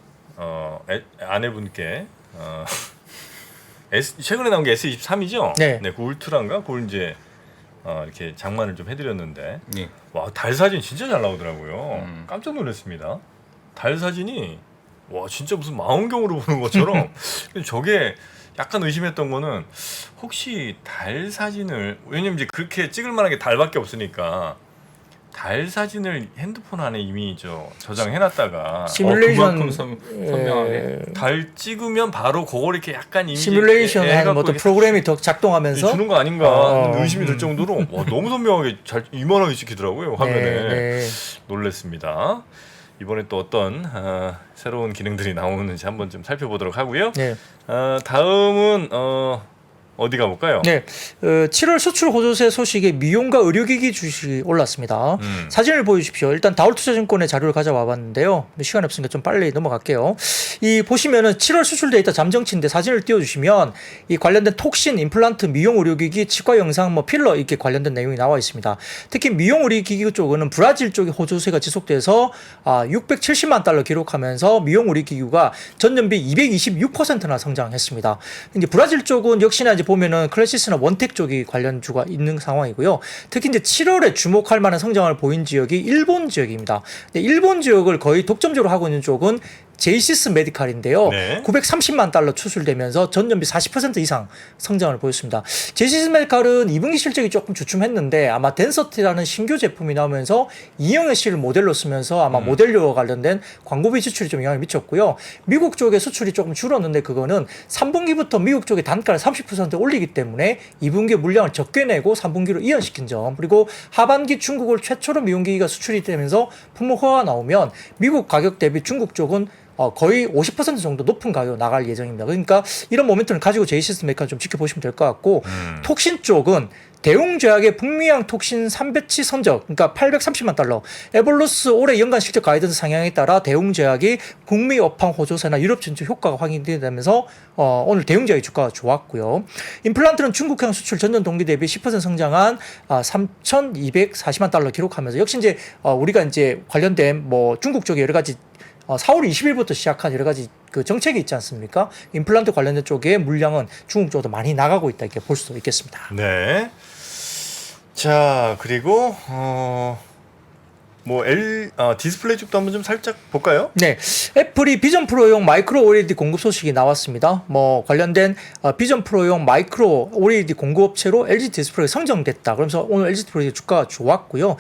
아내분께 최근에 나온 게 S23이죠? 네. 그 울트라인가? 그걸 이제 이렇게 장만을 좀 해드렸는데 네. 와, 달 사진 진짜 잘 나오더라고요. 깜짝 놀랐습니다. 달 사진이 와, 진짜 무슨 망원경으로 보는 것처럼. 저게 약간 의심했던 거는 혹시 달 사진을, 왜냐면 이제 그렇게 찍을 만한 게 달밖에 없으니까 달 사진을 핸드폰 안에 이미 저장해놨다가 시뮬레이션 그만큼 선명하게. 달 찍으면 바로 그걸 이렇게 약간 이미지 시뮬레이션 하는 해갖고 어떤 이렇게 프로그램이 더 작동하면서 주는 거 아닌가 하는 의심이 들 정도로 와, 너무 선명하게 잘 이만하게 찍히더라고요, 화면에. 네. 놀랬습니다. 이번에 또 어떤 새로운 기능들이 나오는지 한번 좀 살펴보도록 하고요. 네. 다음은 어디 가볼까요? 네, 7월 수출 호조세 소식에 미용과 의료기기 주식이 올랐습니다. 사진을 보여주십시오. 일단 다울투자증권의 자료를 가져와 봤는데요. 시간이 없으니까 좀 빨리 넘어갈게요. 이 보시면은 7월 수출 데이터 잠정치인데 사진을 띄워주시면 이 관련된 톡신, 임플란트, 미용 의료기기, 치과 영상, 뭐 필러 이렇게 관련된 내용이 나와 있습니다. 특히 미용 의료기기 쪽은 브라질 쪽의 호조세가 지속돼서 670만 달러 기록하면서 미용 의료기기가 전년비 226%나 성장했습니다. 이제 브라질 쪽은 역시나 이제 보면은 클래시스나 원텍 쪽이 관련주가 있는 상황이고요. 특히 이제 7월에 주목할 만한 성장을 보인 지역이 일본 지역입니다. 일본 지역을 거의 독점적으로 하고 있는 쪽은 제이시스 메디칼인데요. 네. 930만 달러 추출되면서 전년비 40% 이상 성장을 보였습니다. 제이시스 메디칼은 2분기 실적이 조금 주춤했는데 아마 덴서티라는 신규 제품이 나오면서 이영애 씨를 모델로 쓰면서 아마 모델료와 관련된 광고비 지출이 좀 영향을 미쳤고요. 미국 쪽에 수출이 조금 줄었는데 그거는 3분기부터 미국 쪽의 단가를 30% 올리기 때문에 2분기에 물량을 적게 내고 3분기로 이연시킨 점, 그리고 하반기 중국을 최초로 미용기기가 수출이 되면서 품목 허가가 나오면 미국 가격 대비 중국 쪽은 거의 50% 정도 높은 가격으로 나갈 예정입니다. 그러니까 이런 모멘텀을 가지고 제이시스 메디칼 좀 지켜보시면 될 것 같고, 톡신 쪽은 대웅제약의 북미양 톡신 3배치 선적, 그러니까 830만 달러. 에볼루스 올해 연간 실적 가이던스 상향에 따라 대웅제약이 북미 업황 호조세나 유럽 진출 효과가 확인되면서 오늘 대웅제약의 주가가 좋았고요. 임플란트는 중국향 수출 전년 동기 대비 10% 성장한 3,240만 달러 기록하면서 역시 이제 우리가 이제 관련된 뭐 중국 쪽에 여러 가지 4월 20일부터 시작한 여러 가지 그 정책이 있지 않습니까? 임플란트 관련된 쪽에 물량은 중국 쪽으로 많이 나가고 있다 이렇게 볼 수도 있겠습니다. 네. 자, 그리고 디스플레이 쪽도 한번 좀 살짝 볼까요? 네, 애플이 비전 프로용 마이크로 OLED 공급 소식이 나왔습니다. 뭐 관련된 비전 프로용 마이크로 OLED 공급업체로 LG 디스플레이가 선정됐다. 그러면서 오늘 LG 디스플레이 주가가 좋았고요.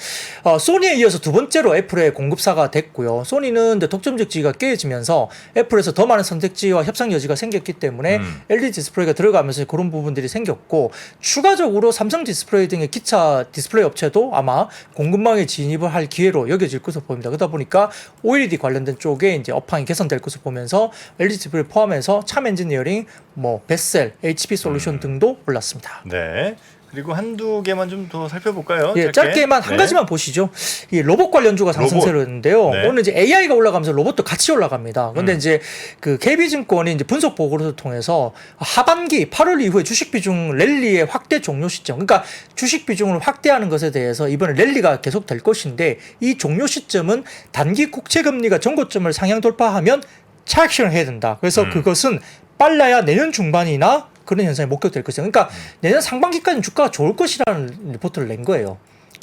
소니에 이어서 두 번째로 애플의 공급사가 됐고요. 소니는 독점적 지위가 깨지면서 애플에서 더 많은 선택지와 협상 여지가 생겼기 때문에 LG 디스플레이가 들어가면서 그런 부분들이 생겼고, 추가적으로 삼성 디스플레이 등의 기차 디스플레이 업체도 아마 공급망에 진입을 할 기회로 여겨질 것으로 보입니다. 그러다 보니까 OLED 관련된 쪽에 이제 업황이 개선될 것으로 보면서 LG 디스플레이 포함해서 참 엔지니어링, 뭐 베셀, HP 솔루션 등도 올랐습니다. 네. 그리고 한두 개만 좀 더 살펴볼까요? 예, 짧게만 한 가지만 보시죠. 이 로봇 관련주가 상승세였는데요. 네. 오늘 이제 AI가 올라가면서 로봇도 같이 올라갑니다. 그런데 이제 그 KB증권이 이제 분석 보고를 통해서 하반기 8월 이후에 주식 비중 랠리의 확대 종료 시점, 그러니까 주식 비중을 확대하는 것에 대해서 이번에 랠리가 계속 될 것인데, 이 종료 시점은 단기 국채 금리가 정고점을 상향 돌파하면 차익실현을 해야 된다. 그래서 그것은 빨라야 내년 중반이나 그런 현상이 목격될 것이다. 그러니까 내년 상반기까지는 주가가 좋을 것이라는 리포트를 낸 거예요.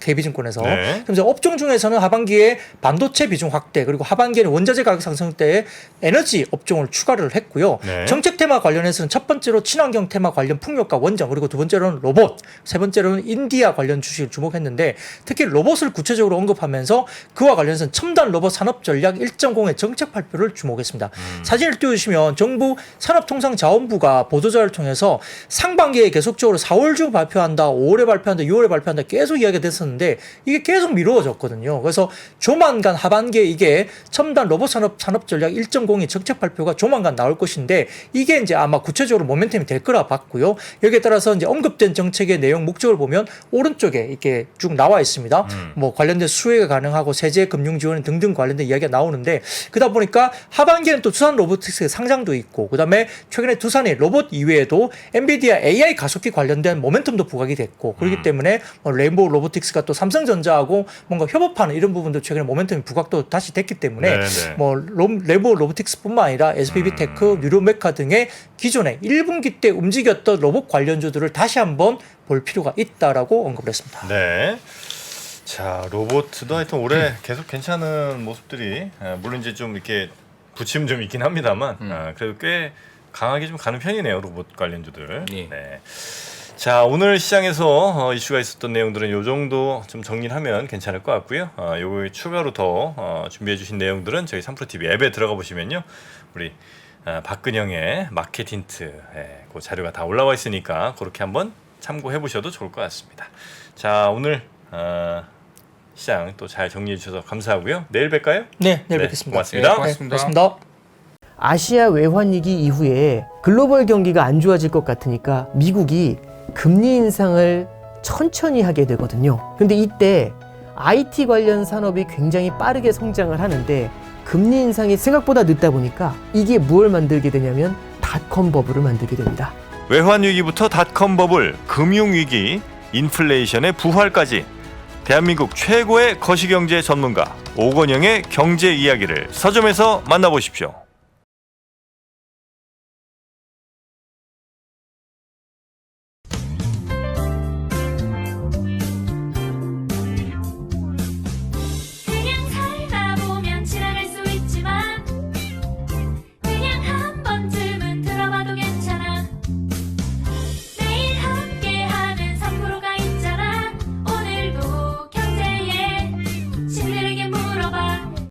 KB증권에서. 네. 그래서 업종 중에서는 하반기에 반도체 비중 확대 그리고 하반기에는 원자재 가격 상승 때 에너지 업종을 추가를 했고요. 네. 정책 테마 관련해서는 첫 번째로 친환경 테마 관련 풍력과 원전 그리고 두 번째로는 로봇, 세 번째로는 인디아 관련 주식을 주목했는데 특히 로봇을 구체적으로 언급하면서 그와 관련해서는 첨단 로봇 산업 전략 1.0의 정책 발표를 주목했습니다. 사진을 띄우시면 정부 산업통상자원부가 보도자를 통해서 상반기에 계속적으로 4월 중 발표한다, 5월에 발표한다, 6월에 발표한다 계속 이야기가 됐었는데 이게 계속 미루어졌거든요. 그래서 조만간 하반기에 이게 첨단 로봇 산업 전략 1.0의 정책 발표가 조만간 나올 것인데 이게 이제 아마 구체적으로 모멘텀이 될 거라 봤고요. 여기에 따라서 이제 언급된 정책의 내용 목적을 보면 오른쪽에 이렇게 쭉 나와 있습니다. 뭐 관련된 수혜가 가능하고 세제 금융 지원 등등 관련된 이야기가 나오는데 그러다 보니까 하반기에는 또 두산 로보틱스의 상장도 있고 그다음에 최근에 두산의 로봇 이외에도 엔비디아 AI 가속기 관련된 모멘텀도 부각이 됐고 그렇기 때문에 뭐 레인보우 로보틱스가 또 삼성전자하고 뭔가 협업하는 이런 부분도 최근에 모멘텀이 부각도 다시 됐기 때문에 네네. 뭐 레인보우 로보틱스뿐만 아니라 SPB테크, 뉴로메카 등의 기존에 1분기 때 움직였던 로봇 관련주들을 다시 한번 볼 필요가 있다라고 언급을 했습니다. 네. 자, 로봇도 하여튼 올해 계속 괜찮은 모습들이 물론 이제 좀 이렇게 부침 좀 있긴 합니다만 그래도 꽤 강하게 좀 가는 편이네요. 로봇 관련주들. 예. 네. 자, 오늘 시장에서 이슈가 있었던 내용들은 요 정도 좀 정리를 하면 괜찮을 것 같고요. 요거 추가로 더 준비해 주신 내용들은 저희 3프로TV 앱에 들어가 보시면요. 우리 박근영의 마켓 힌트 그 자료가 다 올라와 있으니까 그렇게 한번 참고해 보셔도 좋을 것 같습니다. 자, 오늘 시장 또 잘 정리해 주셔서 감사하고요. 내일 뵐까요? 네, 내일 네, 뵙겠습니다. 고맙습니다. 네, 고맙습니다. 고맙습니다. 아시아 외환위기 이후에 글로벌 경기가 안 좋아질 것 같으니까 미국이 금리 인상을 천천히 하게 되거든요. 근데 이때 IT 관련 산업이 굉장히 빠르게 성장을 하는데 금리 인상이 생각보다 늦다 보니까 이게 무엇을 만들게 되냐면 닷컴 버블을 만들게 됩니다. 외환 위기부터 닷컴 버블, 금융 위기, 인플레이션의 부활까지 대한민국 최고의 거시경제 전문가 오건영의 경제 이야기를 서점에서 만나보십시오.